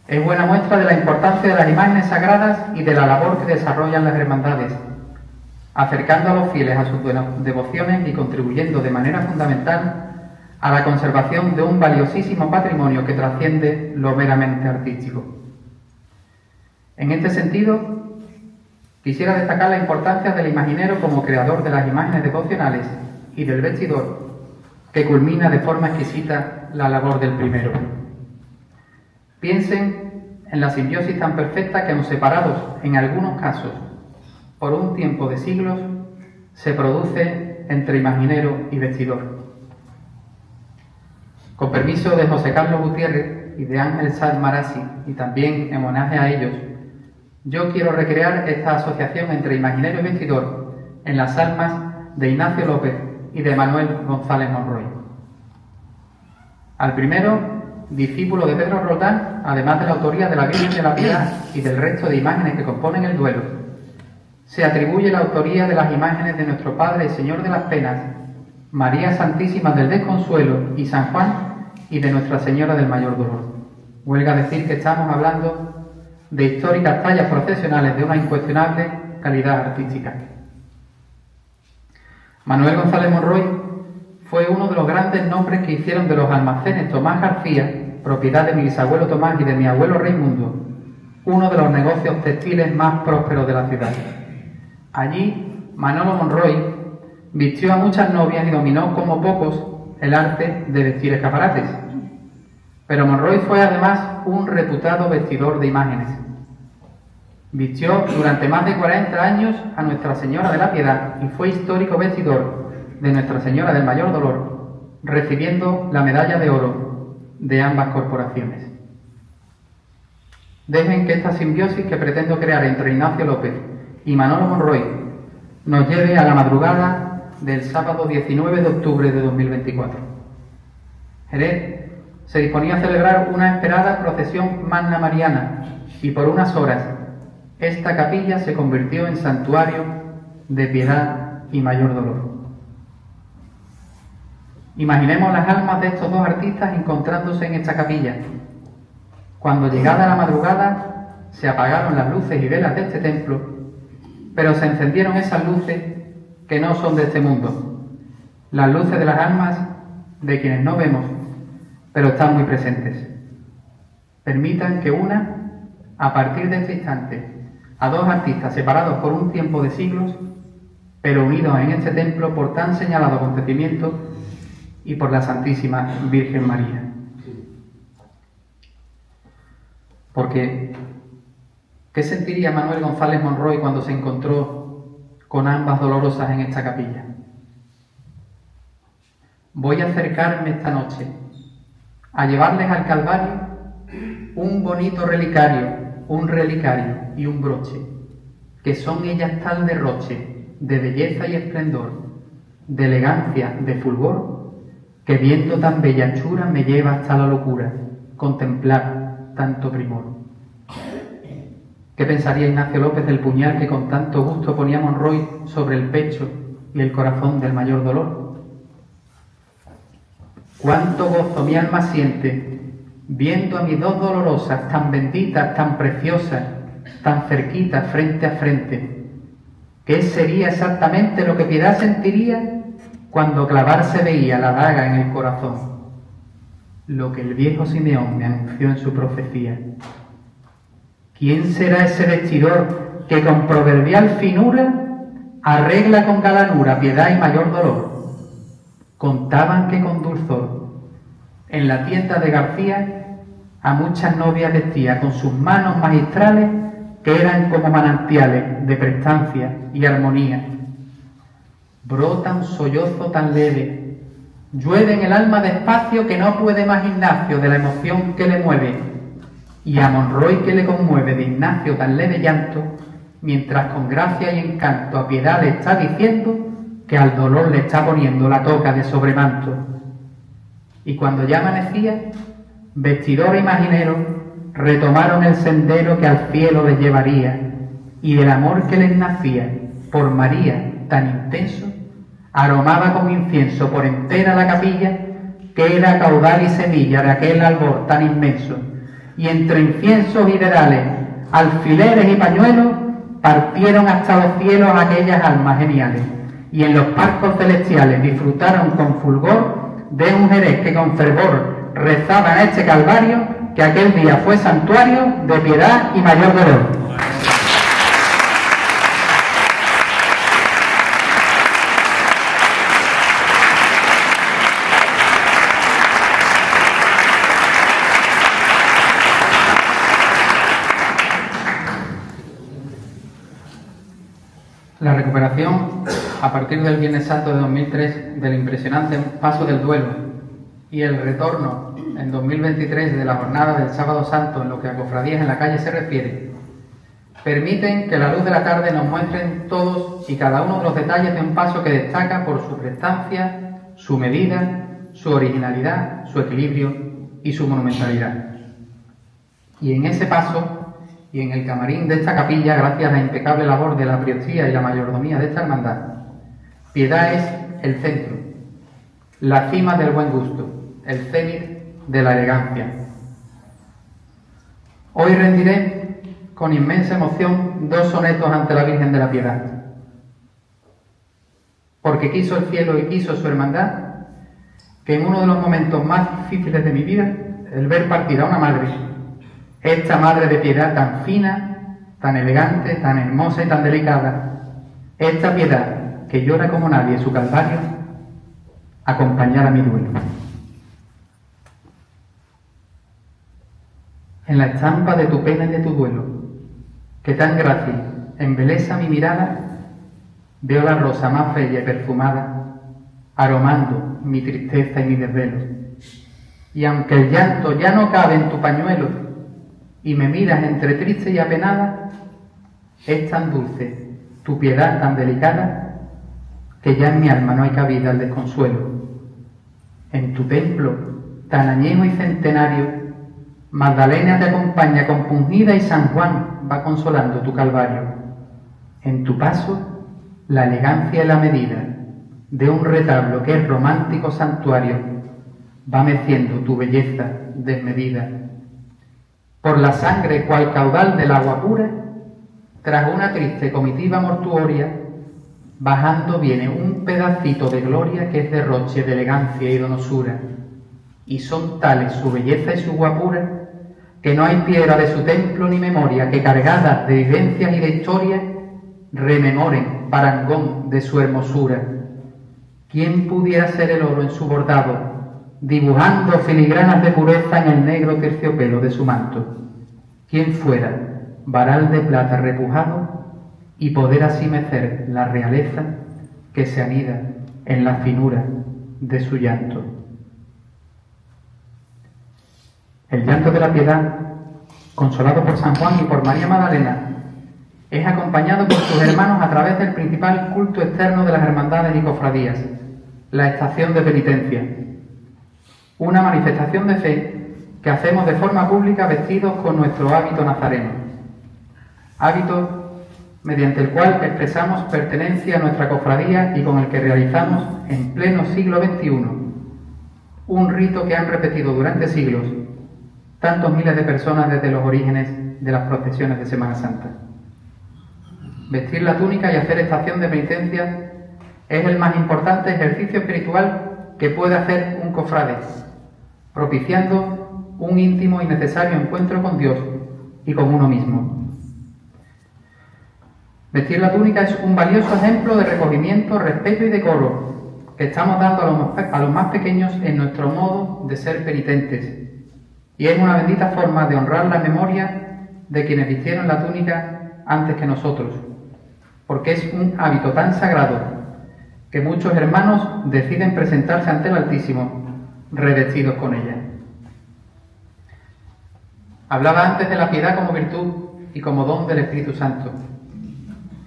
es buena muestra de la importancia de las imágenes sagradas y de la labor que desarrollan las hermandades, acercando a los fieles a sus devociones y contribuyendo de manera fundamental a la conservación de un valiosísimo patrimonio que trasciende lo meramente artístico. En este sentido, quisiera destacar la importancia del imaginero como creador de las imágenes devocionales y del vestidor, que culmina de forma exquisita la labor del primero. Piensen en la simbiosis tan perfecta que, aun separados en algunos casos por un tiempo de siglos, se produce entre imaginero y vestidor. Con permiso de José Carlos Gutiérrez y de Ángel Sáenz Marasi, y también en homenaje a ellos, yo quiero recrear esta asociación entre imaginero y vestidor en las almas de Ignacio López y de Manuel González Monroy. Al primero, discípulo de Pedro Roldán, además de la autoría de la Virgen de la Piedad y del resto de imágenes que componen el duelo, se atribuye la autoría de las imágenes de nuestro Padre y Señor de las Penas, María Santísima del Desconsuelo y San Juan, y de Nuestra Señora del Mayor Dolor. Huelga decir que estamos hablando de históricas tallas procesionales de una incuestionable calidad artística. Manuel González Monroy fue uno de los grandes nombres que hicieron de los almacenes Tomás García, propiedad de mi bisabuelo Tomás y de mi abuelo Raimundo, uno de los negocios textiles más prósperos de la ciudad. Allí, Manolo Monroy vistió a muchas novias y dominó como pocos el arte de vestir escaparates. Pero Monroy fue además un reputado vestidor de imágenes. Vistió durante más de 40 años a Nuestra Señora de la Piedad y fue histórico vestidor de Nuestra Señora del Mayor Dolor, recibiendo la medalla de oro de ambas corporaciones. Dejen que esta simbiosis que pretendo crear entre Ignacio López y Manolo Monroy nos lleve a la madrugada del sábado 19 de octubre de 2024. Jerez se disponía a celebrar una esperada procesión magna mariana y por unas horas esta capilla se convirtió en santuario de piedad y mayor dolor. Imaginemos las almas de estos dos artistas encontrándose en esta capilla, cuando llegada la madrugada se apagaron las luces y velas de este templo, pero se encendieron esas luces que no son de este mundo, las luces de las almas de quienes no vemos, pero están muy presentes. Permitan que una, a partir de este instante, a dos artistas separados por un tiempo de siglos, pero unidos en este templo por tan señalado acontecimiento y por la Santísima Virgen María. Porque, ¿qué sentiría Manuel González Monroy cuando se encontró con ambas dolorosas en esta capilla? Voy a acercarme esta noche a llevarles al Calvario un bonito relicario, un relicario y un broche, que son ellas tal derroche de belleza y esplendor, de elegancia, de fulgor, que viendo tan bella hechura me lleva hasta la locura contemplar tanto primor. ¿Qué pensaría Ignacio López del puñal que con tanto gusto ponía Monroy sobre el pecho y el corazón del mayor dolor? Cuánto gozo mi alma siente viendo a mis dos dolorosas tan benditas, tan preciosas, tan cerquitas frente a frente. ¿Qué sería exactamente lo que Piedad sentiría cuando clavarse veía la daga en el corazón? Lo que el viejo Simeón me anunció en su profecía. ¿Quién será ese vestidor que con proverbial finura arregla con galanura piedad y mayor dolor? Contaban que con dulzor en la tienda de García a muchas novias vestía con sus manos magistrales que eran como manantiales de prestancia y armonía. Brota un sollozo tan leve, llueve en el alma despacio que no puede más Ignacio de la emoción que le mueve, y a Monroy que le conmueve de Ignacio tan leve llanto, mientras con gracia y encanto a Piedad le está diciendo que al dolor le está poniendo la toca de sobremanto. Y cuando ya amanecía, vestidor e imaginero retomaron el sendero que al cielo les llevaría, y del amor que les nacía por María tan intenso, aromaba con incienso por entera la capilla, que era caudal y semilla de aquel albor tan inmenso, y entre inciensos y dedales, alfileres y pañuelos, partieron hasta los cielos aquellas almas geniales, y en los palcos celestiales disfrutaron con fulgor de un Jerez que con fervor rezaba en este Calvario, que aquel día fue santuario de piedad y mayor dolor. La recuperación, a partir del Viernes Santo de 2003, del impresionante paso del duelo y el retorno en 2023 de la jornada del Sábado Santo en lo que a cofradías en la calle se refiere, permiten que la luz de la tarde nos muestren todos y cada uno de los detalles de un paso que destaca por su prestancia, su medida, su originalidad, su equilibrio y su monumentalidad. Y en ese paso, y en el camarín de esta capilla, gracias a la impecable labor de la priostía y la mayordomía de esta hermandad, Piedad es el centro, la cima del buen gusto, el cénit de la elegancia. Hoy rendiré con inmensa emoción 2 sonetos ante la Virgen de la Piedad, porque quiso el cielo y quiso su hermandad que en uno de los momentos más difíciles de mi vida, el ver partir a una madre, esta madre de Piedad tan fina, tan elegante, tan hermosa y tan delicada, esta Piedad que llora como nadie su calvario, acompañara mi duelo. En la estampa de tu pena y de tu duelo, que tan grácil embeleza mi mirada, veo la rosa más bella y perfumada, aromando mi tristeza y mi desvelo. Y aunque el llanto ya no cabe en tu pañuelo, y me miras entre triste y apenada, es tan dulce tu piedad tan delicada, que ya en mi alma no hay cabida al desconsuelo. En tu templo tan añejo y centenario, Magdalena te acompaña compungida y San Juan va consolando tu calvario. En tu paso, la elegancia y la medida de un retablo que es romántico santuario va meciendo tu belleza desmedida. por la sangre cual caudal del agua pura, tras una triste comitiva mortuoria, bajando viene un pedacito de gloria que es derroche de elegancia y donosura, y son tales su belleza y su guapura, que no hay piedra de su templo ni memoria que cargada de vivencias y de historia rememoren parangón de su hermosura. ¿Quién pudiera ser el oro en su bordado, dibujando filigranas de pureza en el negro terciopelo de su manto? ¿Quién fuera varal de plata repujado y poder así mecer la realeza que se anida en la finura de su llanto? El llanto de la piedad, consolado por San Juan y por María Magdalena, es acompañado por sus hermanos a través del principal culto externo de las hermandades y cofradías, la estación de penitencia, una manifestación de fe que hacemos de forma pública vestidos con nuestro hábito nazareno, hábito mediante el cual expresamos pertenencia a nuestra cofradía y con el que realizamos en pleno siglo XXI un rito que han repetido durante siglos tantos miles de personas desde los orígenes de las procesiones de Semana Santa. Vestir la túnica y hacer estación de penitencia es el más importante ejercicio espiritual que puede hacer un cofrade, propiciando un íntimo y necesario encuentro con Dios y con uno mismo. Vestir la túnica es un valioso ejemplo de recogimiento, respeto y decoro que estamos dando a los más pequeños en nuestro modo de ser penitentes, y es una bendita forma de honrar la memoria de quienes vistieron la túnica antes que nosotros, porque es un hábito tan sagrado que muchos hermanos deciden presentarse ante el Altísimo revestidos con ella. Hablaba antes de la piedad como virtud y como don del Espíritu Santo.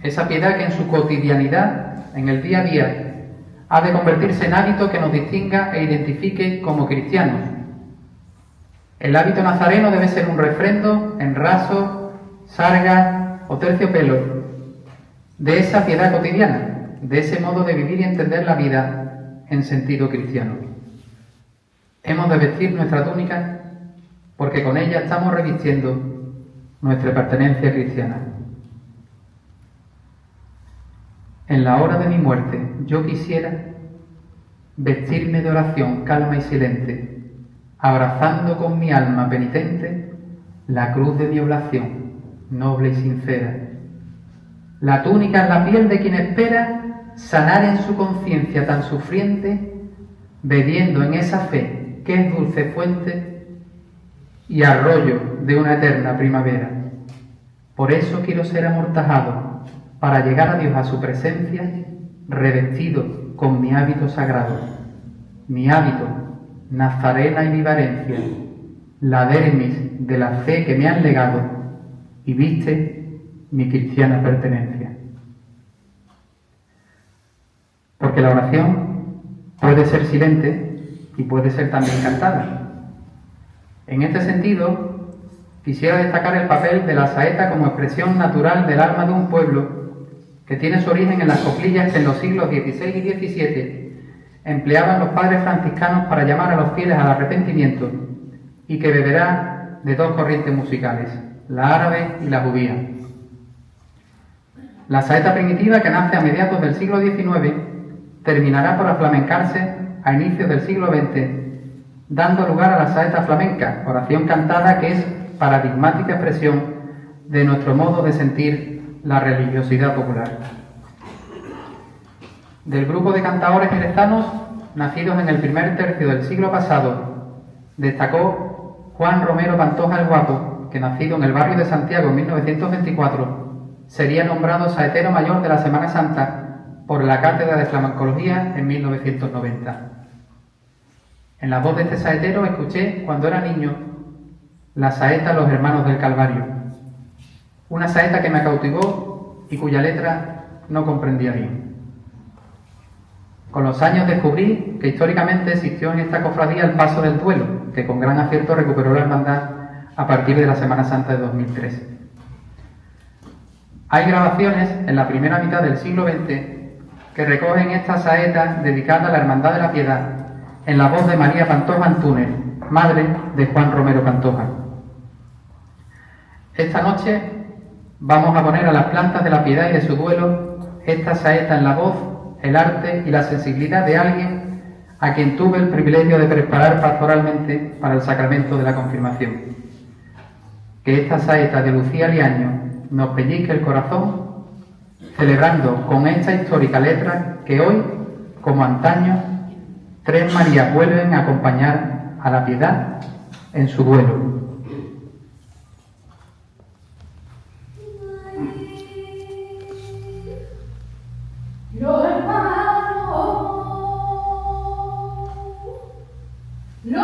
Esa piedad que en su cotidianidad, en el día a día, ha de convertirse en hábito que nos distinga e identifique como cristianos. El hábito nazareno debe ser un refrendo en raso, sarga o terciopelo de esa piedad cotidiana, de ese modo de vivir y entender la vida en sentido cristiano. Hemos de vestir nuestra túnica porque con ella estamos revistiendo nuestra pertenencia cristiana. En la hora de mi muerte yo quisiera vestirme de oración calma y silente, abrazando con mi alma penitente la cruz de mi oblación, noble y sincera. La túnica es la piel de quien espera sanar en su conciencia tan sufriente, bebiendo en esa fe que es dulce fuente y arroyo de una eterna primavera. Por eso quiero ser amortajado, para llegar a Dios a su presencia, revestido con mi hábito sagrado, mi hábito nazarena y vivarencia, la dermis de la fe que me han legado y viste mi cristiana pertenencia. Porque la oración puede ser silente y puede ser también cantada. En este sentido, quisiera destacar el papel de la saeta como expresión natural del alma de un pueblo que tiene su origen en las coplillas que en los siglos XVI y XVII empleaban los padres franciscanos para llamar a los fieles al arrepentimiento y que beberá de dos corrientes musicales, la árabe y la judía. La saeta primitiva, que nace a mediados del siglo XIX, terminará por aflamencarse a inicios del siglo XX, dando lugar a la saeta flamenca, oración cantada que es paradigmática expresión de nuestro modo de sentir la religiosidad popular. Del grupo de cantaores jerezanos, nacidos en el primer tercio del siglo pasado, destacó Juan Romero Pantoja el Guapo, que nacido en el barrio de Santiago en 1924, sería nombrado saetero mayor de la Semana Santa por la Cátedra de Flamencología en 1990. En la voz de este saetero escuché, cuando era niño, la saeta Los Hermanos del Calvario, una saeta que me cautivó y cuya letra no comprendía bien. Con los años descubrí que históricamente existió en esta cofradía el Paso del Duelo, que con gran acierto recuperó la hermandad a partir de la Semana Santa de 2013. Hay grabaciones en la primera mitad del siglo XX que recogen esta saeta dedicada a la Hermandad de la Piedad, en la voz de María Pantoja Antúnez, madre de Juan Romero Pantoja. Esta noche vamos a poner a las plantas de la piedad y de su duelo esta saeta en la voz, el arte y la sensibilidad de alguien a quien tuve el privilegio de preparar pastoralmente para el sacramento de la confirmación. Que esta saeta de Lucía Liaño nos pellizque el corazón, celebrando con esta histórica letra que hoy, como antaño, tres Marías vuelven a acompañar a la piedad en su duelo. Los hermanos del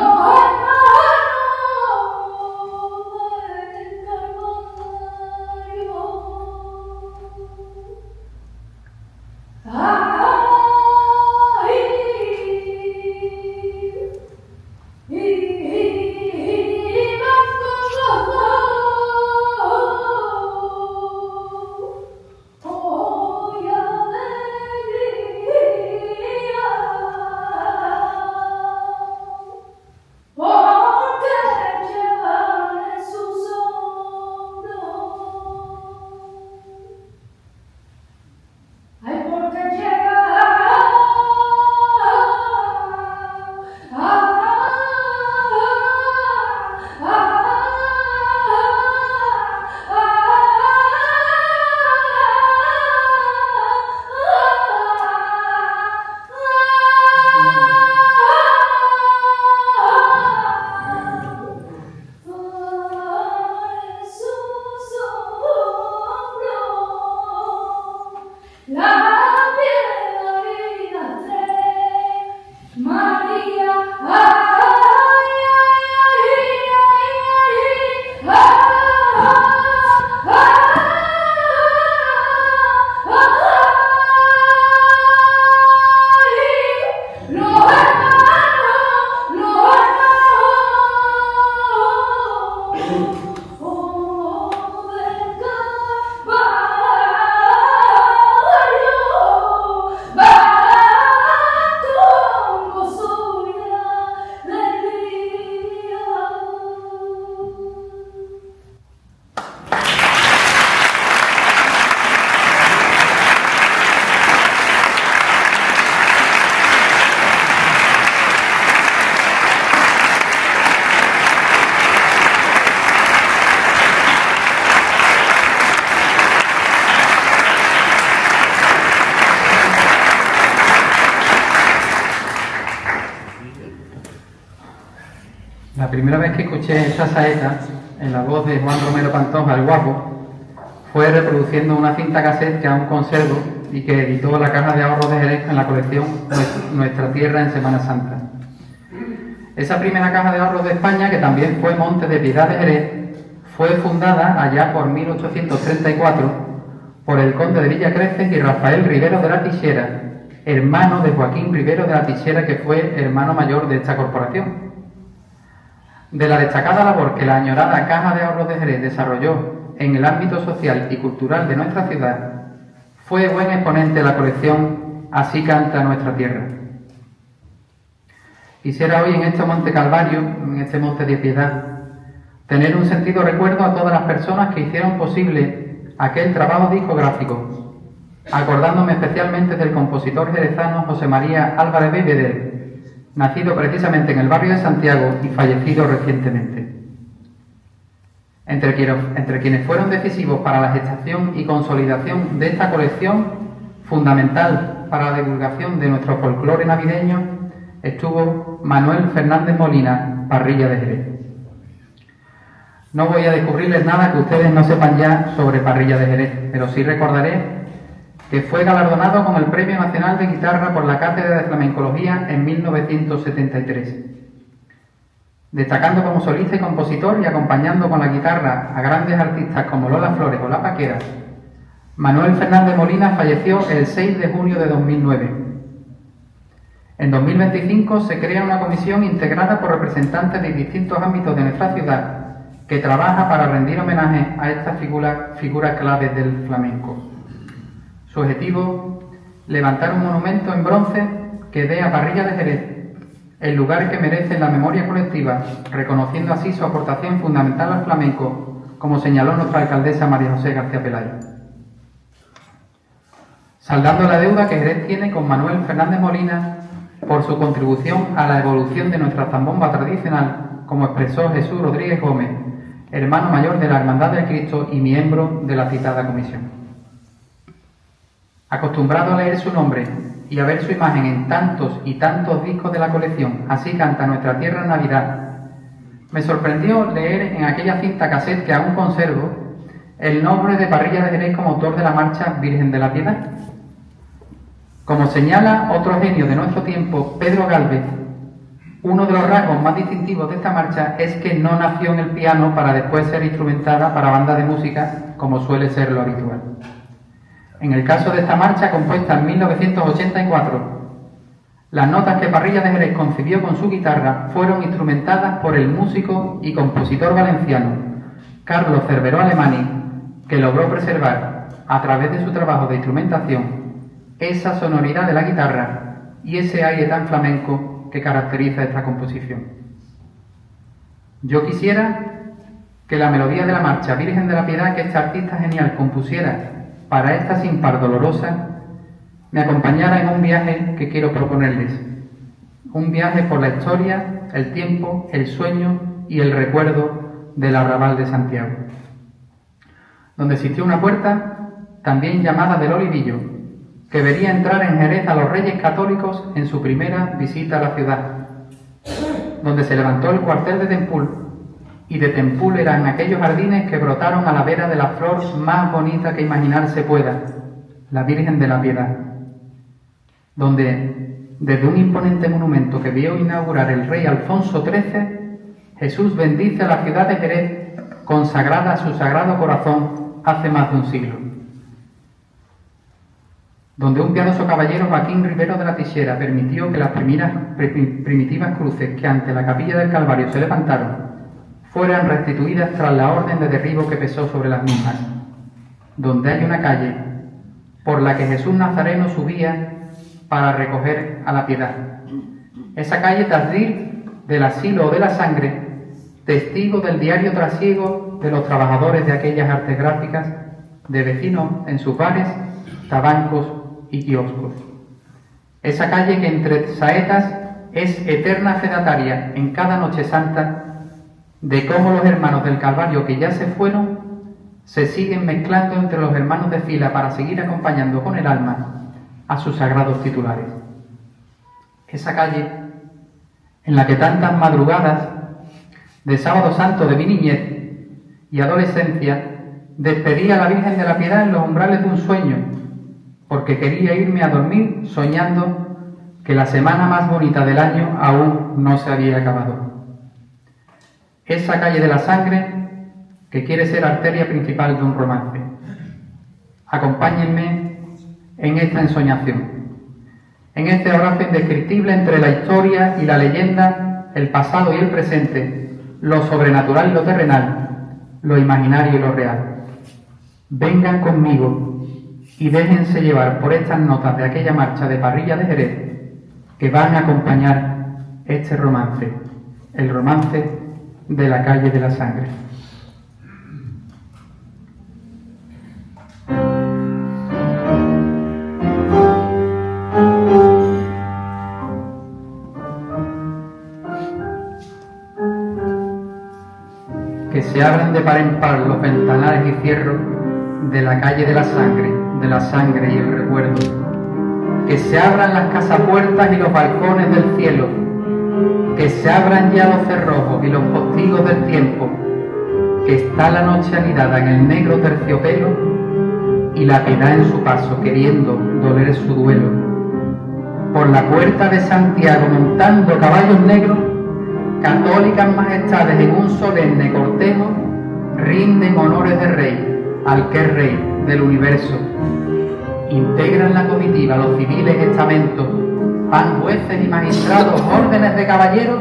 La primera vez que escuché esta saeta, en la voz de Juan Romero Pantoja, el Guapo, fue reproduciendo una cinta cassette que aún conservo y que editó la Caja de Ahorros de Jerez en la colección Nuestra Tierra en Semana Santa. Esa primera Caja de Ahorros de España, que también fue Monte de Piedad de Jerez, fue fundada allá por 1834 por el conde de Villacreces y Rafael Rivero de la Tixera, hermano de Joaquín Rivero de la Tixera, que fue hermano mayor de esta corporación. De la destacada labor que la añorada Caja de Ahorros de Jerez desarrolló en el ámbito social y cultural de nuestra ciudad, fue buen exponente de la colección Así canta nuestra tierra. Quisiera hoy en este Monte Calvario, en este Monte de Piedad, tener un sentido recuerdo a todas las personas que hicieron posible aquel trabajo discográfico, acordándome especialmente del compositor jerezano José María Álvarez Bebeder, nacido precisamente en el barrio de Santiago y fallecido recientemente. Entre quienes fueron decisivos para la gestación y consolidación de esta colección, fundamental para la divulgación de nuestro folclore navideño, estuvo Manuel Fernández Molina, Parrilla de Jerez. No voy a descubrirles nada que ustedes no sepan ya sobre Parrilla de Jerez, pero sí recordaré que fue galardonado con el Premio Nacional de Guitarra por la Cátedra de Flamencología en 1973. Destacando como solista y compositor y acompañando con la guitarra a grandes artistas como Lola Flores o La Paquera, Manuel Fernández Molina falleció el 6 de junio de 2009. En 2025 se crea una comisión integrada por representantes de distintos ámbitos de nuestra ciudad que trabaja para rendir homenaje a esta figura clave del flamenco. Su objetivo, levantar un monumento en bronce que dé a Parrilla de Jerez el lugar que merece en la memoria colectiva, reconociendo así su aportación fundamental al flamenco como señaló nuestra alcaldesa María José García Pelayo. Saldando la deuda que Jerez tiene con Manuel Fernández Molina por su contribución a la evolución de nuestra zambomba tradicional, como expresó Jesús Rodríguez Gómez, hermano mayor de la Hermandad del Cristo y miembro de la citada comisión. Acostumbrado a leer su nombre y a ver su imagen en tantos y tantos discos de la colección Así canta nuestra tierra en Navidad, me sorprendió leer en aquella cinta cassette que aún conservo el nombre de Parrilla de Jerez como autor de la marcha Virgen de la Piedad. Como señala otro genio de nuestro tiempo, Pedro Gálvez, uno de los rasgos más distintivos de esta marcha es que no nació en el piano para después ser instrumentada para bandas de música, como suele ser lo habitual. En el caso de esta marcha, compuesta en 1984, las notas que Parrilla de Jerez concibió con su guitarra fueron instrumentadas por el músico y compositor valenciano Carlos Cerveró Alemany, que logró preservar, a través de su trabajo de instrumentación, esa sonoridad de la guitarra y ese aire tan flamenco que caracteriza esta composición. Yo quisiera que la melodía de la marcha Virgen de la Piedad que este artista genial compusiera para esta sin par dolorosa me acompañara en un viaje que quiero proponerles. Un viaje por la historia, el tiempo, el sueño y el recuerdo del Arrabal de Santiago, donde existió una puerta, también llamada del Olivillo, que vería entrar en Jerez a los Reyes Católicos en su primera visita a la ciudad, donde se levantó el cuartel de Tempul, y de Tempul eran aquellos jardines que brotaron a la vera de la flor más bonita que imaginarse pueda, la Virgen de la Piedad, donde, desde un imponente monumento que vio inaugurar el rey Alfonso XIII, Jesús bendice a la ciudad de Jerez, consagrada a su sagrado corazón hace más de un siglo. Donde un piadoso caballero, Joaquín Rivero de la Tixera, permitió que las primitivas cruces que ante la capilla del Calvario se levantaron fueran restituidas tras la orden de derribo que pesó sobre las mismas. Donde hay una calle por la que Jesús Nazareno subía para recoger a la Piedad. Esa calle Tasdir del asilo o de la sangre, testigo del diario trasiego de los trabajadores de aquellas artes gráficas, de vecinos en sus bares, tabancos y kioscos. Esa calle que entre saetas es eterna fedataria en cada noche santa de cómo los hermanos del Calvario que ya se fueron se siguen mezclando entre los hermanos de fila para seguir acompañando con el alma a sus sagrados titulares. Esa calle en la que tantas madrugadas de Sábado Santo de mi niñez y adolescencia despedía a la Virgen de la Piedad en los umbrales de un sueño, porque quería irme a dormir soñando que la semana más bonita del año aún no se había acabado. Esa calle de la sangre que quiere ser arteria principal de un romance. Acompáñenme en esta ensoñación, en este abrazo indescriptible entre la historia y la leyenda, el pasado y el presente, lo sobrenatural y lo terrenal, lo imaginario y lo real. Vengan conmigo y déjense llevar por estas notas de aquella marcha de Parrilla de Jerez que van a acompañar este romance, el romance de la calle de la sangre. Que se abran de par en par los ventanales y cierros de la calle de la sangre y el recuerdo. Que se abran las casapuertas y los balcones del cielo. Que se abran ya los cerrojos y los postigos del tiempo. Que está la noche anidada en el negro terciopelo y la piedad en su paso queriendo doler su duelo. Por la puerta de Santiago montando caballos negros, católicas majestades en un solemne cortejo rinden honores de rey al que es rey del universo. Integran la comitiva los civiles estamentos, van jueces y magistrados, órdenes de caballeros,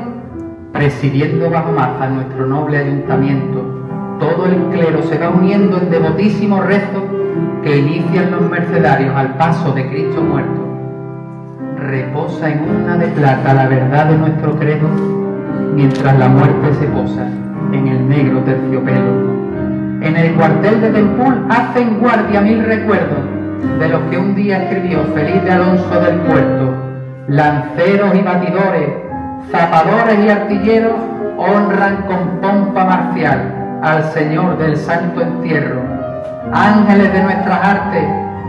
presidiendo bajo maza nuestro noble ayuntamiento. Todo el clero se va uniendo en devotísimo rezo que inician los mercedarios al paso de Cristo muerto. Reposa en urna de plata la verdad de nuestro credo, mientras la muerte se posa en el negro terciopelo. En el cuartel de Tempul hacen guardia 1000 recuerdos de los que un día escribió Felipe Alonso del Puerto. Lanceros y batidores, zapadores y artilleros honran con pompa marcial al Señor del Santo Entierro. Ángeles de nuestras artes,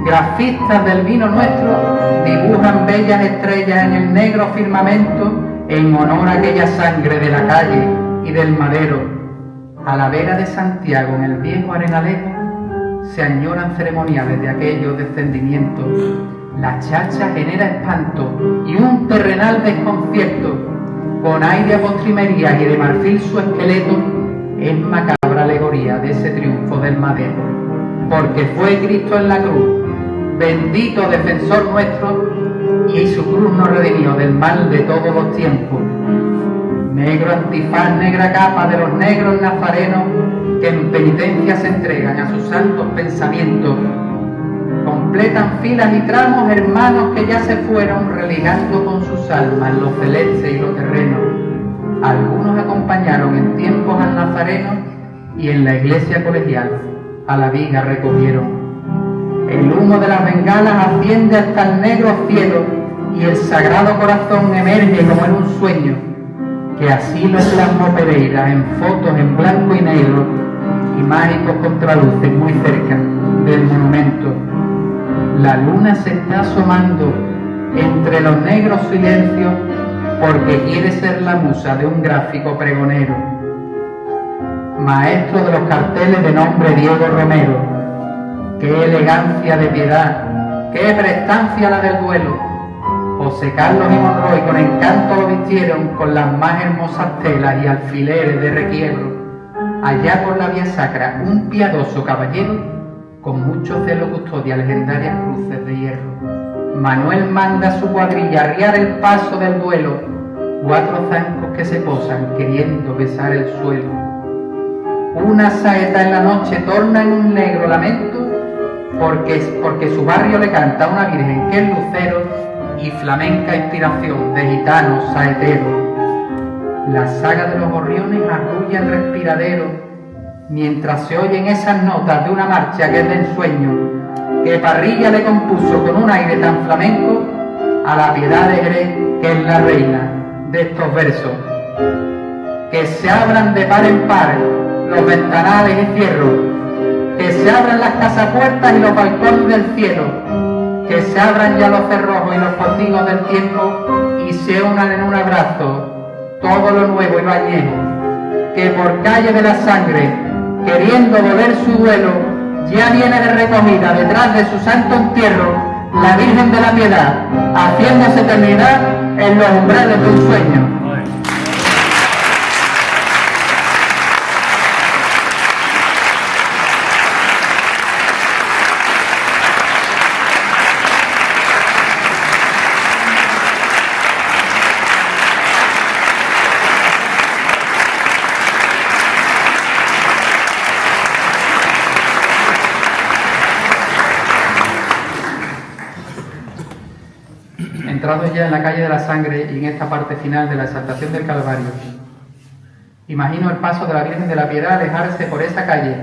grafistas del vino nuestro, dibujan bellas estrellas en el negro firmamento en honor a aquella sangre de la calle y del madero. A la vera de Santiago, en el viejo arenalejo, se añoran ceremoniales de aquellos descendimientos. La chacha genera espanto y un terrenal desconcierto. Con aire a postrimería y de marfil su esqueleto, es macabra alegoría de ese triunfo del madero. Porque fue Cristo en la cruz, bendito defensor nuestro, y su cruz nos redimió del mal de todos los tiempos. Negro antifaz, negra capa de los negros nazarenos que en penitencia se entregan a sus santos pensamientos. Completan filas y tramos hermanos que ya se fueron religando con sus almas lo celeste y lo terreno. Algunos acompañaron en tiempos al nazareno y en la iglesia colegial a la viga recogieron. El humo de las bengalas asciende hasta el negro cielo y el sagrado corazón emerge como en un sueño, que así lo plasmó Pereira en fotos en blanco y negro y mágicos contraluces muy cerca del monumento. La luna se está asomando entre los negros silencios porque quiere ser la musa de un gráfico pregonero. Maestro de los carteles de nombre Diego Romero, qué elegancia de piedad, qué prestancia la del duelo. José Carlos y Monroy con encanto lo vistieron con las más hermosas telas y alfileres de requiebro. Allá por la vía sacra, un piadoso caballero con mucho celo custodia legendarias cruces de hierro. Manuel manda a su cuadrilla arriar el paso del duelo, 4 zancos que se posan queriendo besar el suelo. Una saeta en la noche torna en un negro lamento porque su barrio le canta a una virgen que es lucero y flamenca inspiración de gitanos saeteros. La saga de los gorriones arrulla el respiradero mientras se oyen esas notas de una marcha que es de ensueño que Parrilla le compuso con un aire tan flamenco a la Piedad de Jerez, que es la reina de estos versos. Que se abran de par en par los ventanales y cierros, que se abran las casapuertas y los balcones del cielo, que se abran ya los cerrojos y los postigos del tiempo y se unan en un abrazo todo lo nuevo y lo añejo, que por calle de la sangre, queriendo doler su duelo, ya viene de recogida detrás de su santo entierro la Virgen de la Piedad, haciéndose eternidad en los umbrales de un sueño. Entrados ya en la calle de la sangre y en esta parte final de la exaltación del Calvario, imagino el paso de la Virgen de la Piedad alejarse por esa calle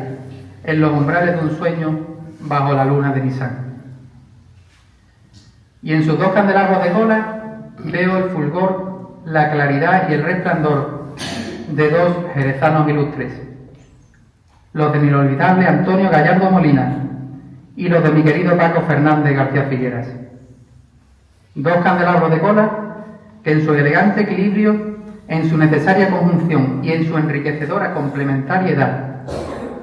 en los umbrales de un sueño bajo la luna de Nisan. Y en sus 2 candelabros de cola veo el fulgor, la claridad y el resplandor de 2 jerezanos ilustres, los de mi inolvidable Antonio Gallardo Molina y los de mi querido Paco Fernández García Figueras. 2 candelabros de cola que en su elegante equilibrio, en su necesaria conjunción y en su enriquecedora complementariedad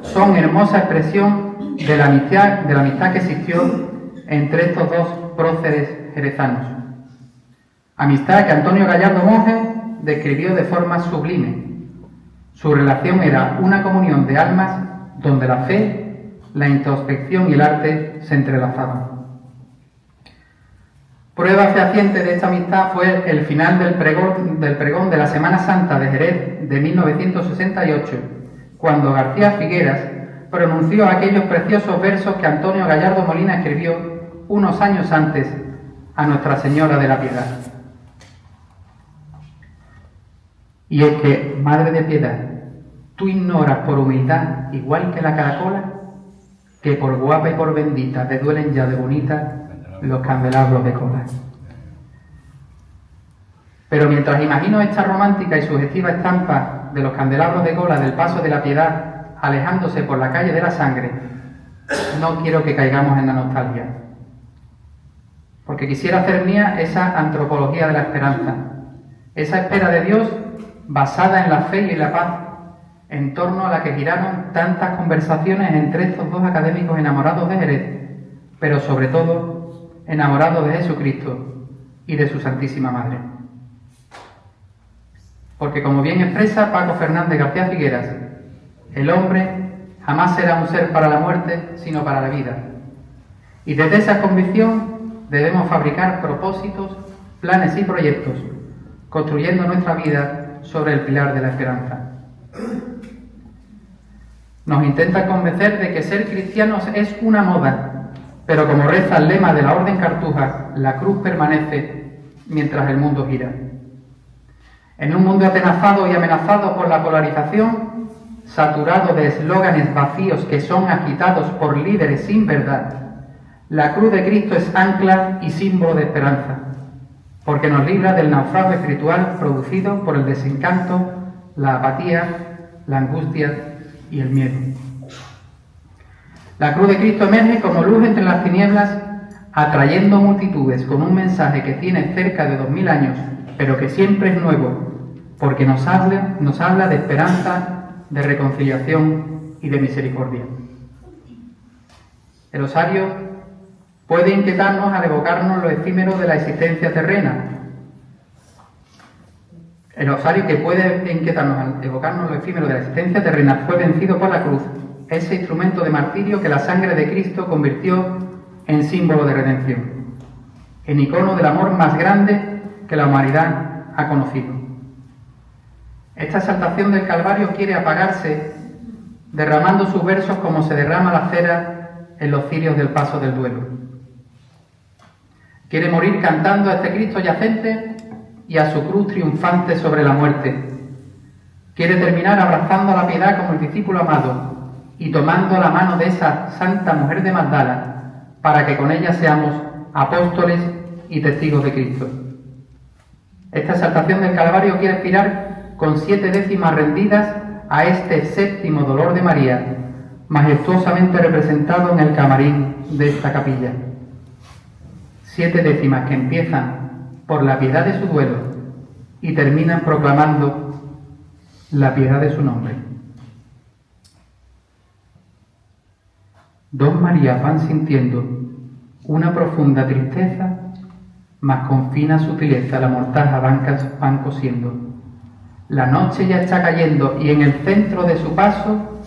son hermosa expresión de la amistad que existió entre estos 2 próceres jerezanos. Amistad que Antonio Gallardo Monge describió de forma sublime. Su relación era una comunión de almas donde la fe, la introspección y el arte se entrelazaban. Prueba fehaciente de esta amistad fue el final del pregón de la Semana Santa de Jerez de 1968, cuando García Figueras pronunció aquellos preciosos versos que Antonio Gallardo Molina escribió unos años antes a Nuestra Señora de la Piedad. Y es que, Madre de Piedad, tú ignoras por humildad piedad, igual que la caracola, que por guapa y por bendita te duelen ya de bonita los candelabros de cola. Pero mientras imagino esta romántica y sugestiva estampa de los candelabros de cola del paso de la piedad alejándose por la calle de la sangre, no quiero que caigamos en la nostalgia, porque quisiera hacer mía esa antropología de la esperanza, esa espera de Dios basada en la fe y en la paz, en torno a la que giraron tantas conversaciones entre estos dos académicos enamorados de Jerez, pero sobre todo enamorados de Jesucristo y de su Santísima Madre. Porque como bien expresa Paco Fernández García Figueras, el hombre jamás será un ser para la muerte, sino para la vida. Y desde esa convicción debemos fabricar propósitos, planes y proyectos, construyendo nuestra vida sobre el pilar de la esperanza. Nos intentan convencer de que ser cristianos es una moda, pero como reza el lema de la Orden Cartuja, la cruz permanece mientras el mundo gira. En un mundo atenazado y amenazado por la polarización, saturado de eslóganes vacíos que son agitados por líderes sin verdad, la cruz de Cristo es ancla y símbolo de esperanza, porque nos libra del naufragio espiritual producido por el desencanto, la apatía, la angustia y el miedo. La cruz de Cristo emerge como luz entre las tinieblas, atrayendo multitudes con un mensaje que tiene cerca de 2000 años, pero que siempre es nuevo, porque nos habla de esperanza, de reconciliación y de misericordia. El osario puede inquietarnos al evocarnos lo efímero de la existencia terrena. El osario que puede inquietarnos al evocarnos lo efímero de la existencia terrena fue vencido por la cruz, ese instrumento de martirio que la sangre de Cristo convirtió en símbolo de redención, en icono del amor más grande que la humanidad ha conocido. Esta exaltación del Calvario quiere apagarse, derramando sus versos como se derrama la cera en los cirios del paso del duelo. Quiere morir cantando a este Cristo yacente y a su cruz triunfante sobre la muerte. Quiere terminar abrazando a la piedad como el discípulo amado y tomando la mano de esa Santa Mujer de Magdala para que con ella seamos apóstoles y testigos de Cristo. Esta exaltación del Calvario quiere aspirar con 7 décimas rendidas a este séptimo dolor de María, majestuosamente representado en el camarín de esta capilla. 7 décimas que empiezan por la piedad de su duelo y terminan proclamando la piedad de su nombre. Dos Marías van sintiendo una profunda tristeza, mas con fina sutileza la mortaja van cosiendo. La noche ya está cayendo y en el centro de su paso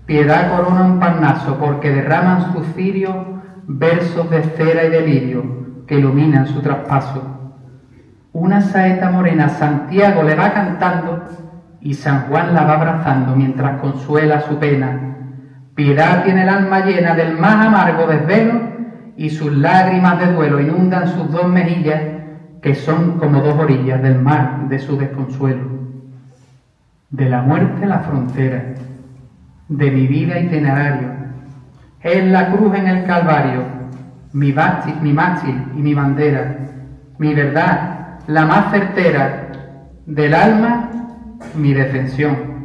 piedad corona un parnaso, porque derraman su cirio versos de cera y de lirio que iluminan su traspaso. Una saeta morena Santiago le va cantando y San Juan la va abrazando mientras consuela su pena. Piedad tiene el alma llena del más amargo desvelo y sus lágrimas de duelo inundan sus 2 mejillas, que son como 2 orillas del mar de su desconsuelo. De la muerte la frontera, de mi vida itinerario, es la cruz en el Calvario, mi mástil y mi bandera, mi verdad, la más certera, del alma, mi defensión.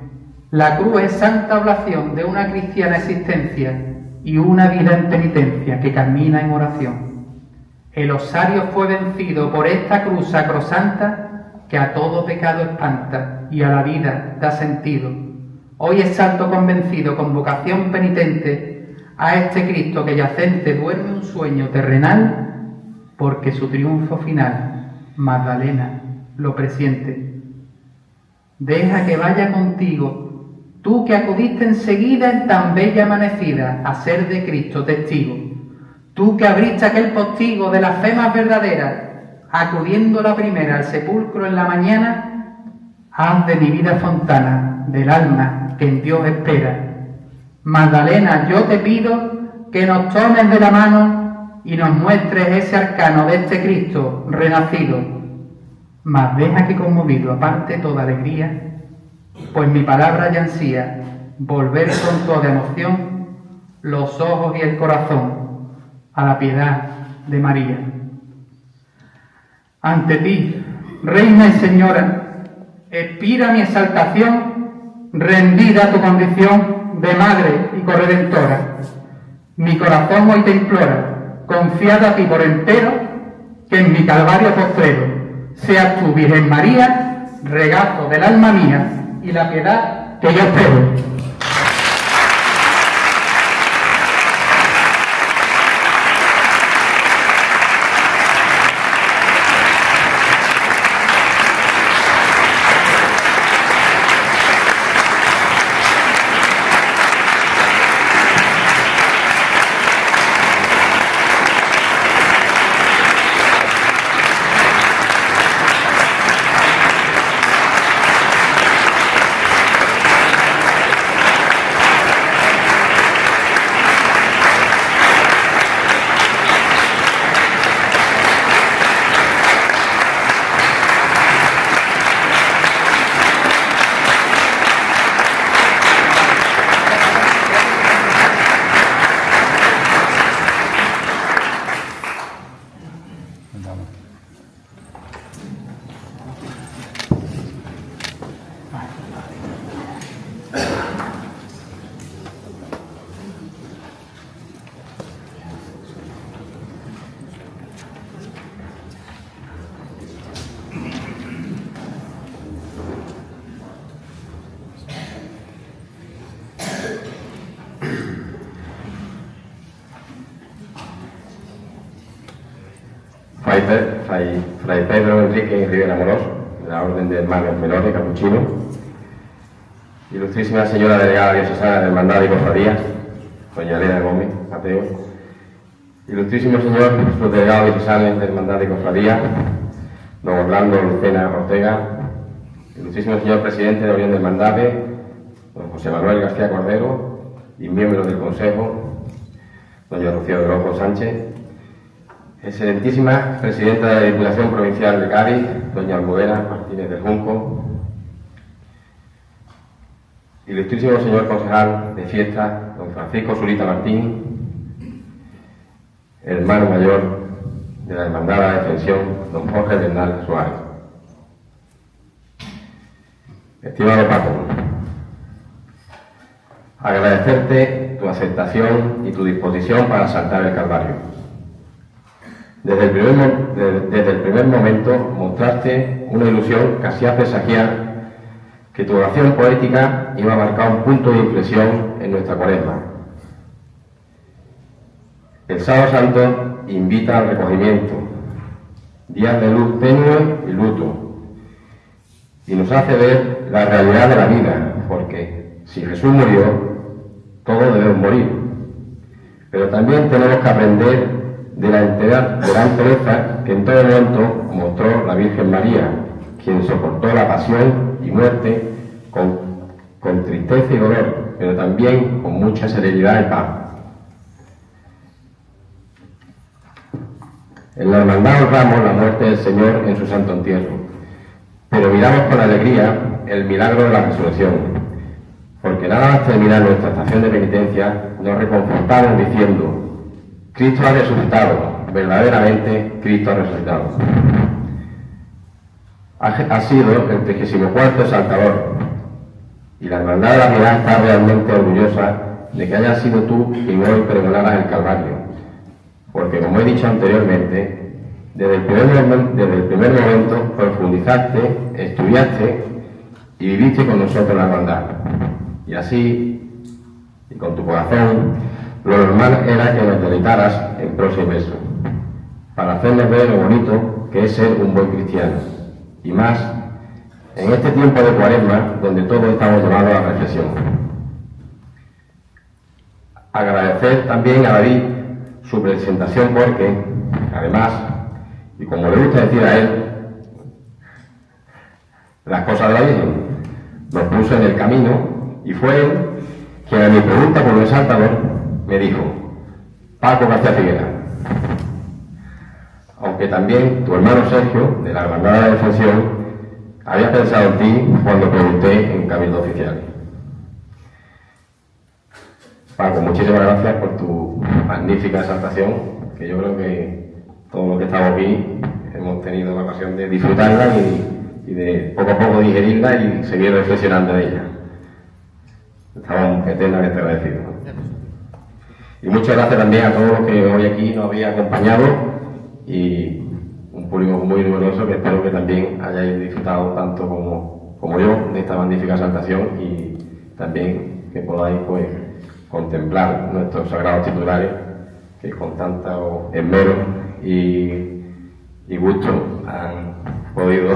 La cruz es santa oblación de una cristiana existencia y una vida en penitencia que camina en oración. El osario fue vencido por esta cruz sacrosanta que a todo pecado espanta y a la vida da sentido. Hoy exalto convencido con vocación penitente a este Cristo que yacente duerme un sueño terrenal, porque su triunfo final, Magdalena, lo presiente. Deja que vaya contigo, tú que acudiste enseguida en tan bella amanecida a ser de Cristo testigo, tú que abriste aquel postigo de la fe más verdadera, acudiendo la primera al sepulcro en la mañana, haz de mi vida fontana, del alma que en Dios espera. Magdalena, yo te pido que nos tomes de la mano y nos muestres ese arcano de este Cristo renacido. Mas deja que conmovido aparte toda alegría, pues mi palabra ya ansía volver pronto de emoción los ojos y el corazón a la piedad de María. Ante ti, Reina y Señora, expira mi exaltación, rendida a tu condición de Madre y Corredentora. Mi corazón hoy te implora, confiado a ti por entero, que en mi calvario postrero seas tú, Virgen María, regazo del alma mía y la piedad que yo espero. Fray Pedro Enrique Rivera Morós, de la Orden de Hermanos Menores Capuchinos, Ilustrísima Señora Delegada Diocesana de Hermandad y Cofradía, doña Elena Gómez, Mateo, Ilustrísimo Señor Subdelegado Diocesano de Hermandad y Cofradía, don Orlando Lucena Ortega, Ilustrísimo Señor Presidente de la Unión de Hermandades, don José Manuel García Cordero, y miembros del Consejo, doña Rocío de Rojo Sánchez, Excelentísima Presidenta de la Diputación Provincial de Cádiz, doña Almudena Martínez del Junco, Ilustrísimo Señor Concejal de Fiesta, don Francisco Zurita Martín, hermano mayor de la Hermandad de la Defensión, don Jorge Bernal Suárez. Estimado Paco, agradecerte tu aceptación y tu disposición para saltar el Calvario. Desde el primer momento mostraste una ilusión casi a presagiar que tu oración poética iba a marcar un punto de inflexión en nuestra Cuaresma. El Sábado Santo invita al recogimiento, días de luz tenue y luto, y nos hace ver la realidad de la vida, porque si Jesús murió, todos debemos morir, pero también tenemos que aprender de la entereza que en todo momento mostró la Virgen María, quien soportó la pasión y muerte con tristeza y dolor, pero también con mucha serenidad y paz. En la hermandad honramos la muerte del Señor en su santo entierro, pero miramos con alegría el milagro de la resurrección, porque nada más terminar nuestra estación de penitencia nos reconfortamos diciendo: Cristo ha resucitado, verdaderamente Cristo ha resucitado. Ha sido el 34º Saltador, y la Hermandad de la Piedad está realmente orgullosa de que hayas sido tú quien hoy pregonaras el Calvario, porque como he dicho anteriormente, desde el primer momento profundizaste, estudiaste y viviste con nosotros la hermandad. Y así, y con tu corazón, lo normal era que nos deleitaras en prosa y verso, para hacernos ver lo bonito que es ser un buen cristiano, y más en este tiempo de Cuaresma, donde todos estamos llamados a la reflexión. Agradecer también a David su presentación, porque, además, y como le gusta decir a él, las cosas de la Virgen, nos puso en el camino, y fue él quien a mi pregunta por el Saltador me dijo: Paco García Figuera. Aunque también tu hermano Sergio, de la Hermandad de la Defensión, había pensado en ti cuando pregunté en Cabildo Oficial. Paco, muchísimas gracias por tu magnífica exaltación, que yo creo que todos los que estamos aquí hemos tenido la ocasión de disfrutarla y de poco a poco digerirla y seguir reflexionando de ella. Estamos eternamente agradecidos. Y muchas gracias también a todos los que hoy aquí nos habéis acompañado y un público muy numeroso que espero que también hayáis disfrutado tanto como yo de esta magnífica exaltación y también que podáis pues contemplar nuestros sagrados titulares que con tanto esmero y gusto han podido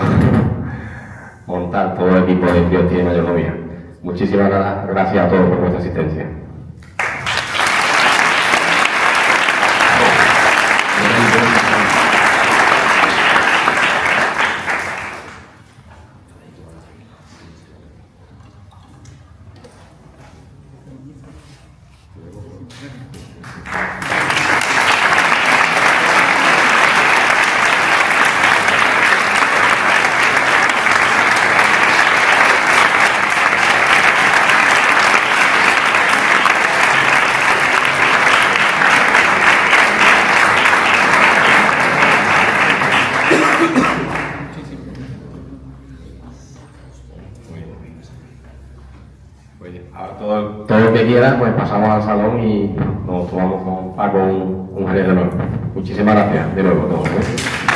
montar todo el equipo de Criostía y Mayordomía. Muchísimas gracias a todos por vuestra asistencia. Todo lo que quiera, pues pasamos al salón y nos tomamos con Paco un jerez de nuevo. Muchísimas gracias de nuevo a todos.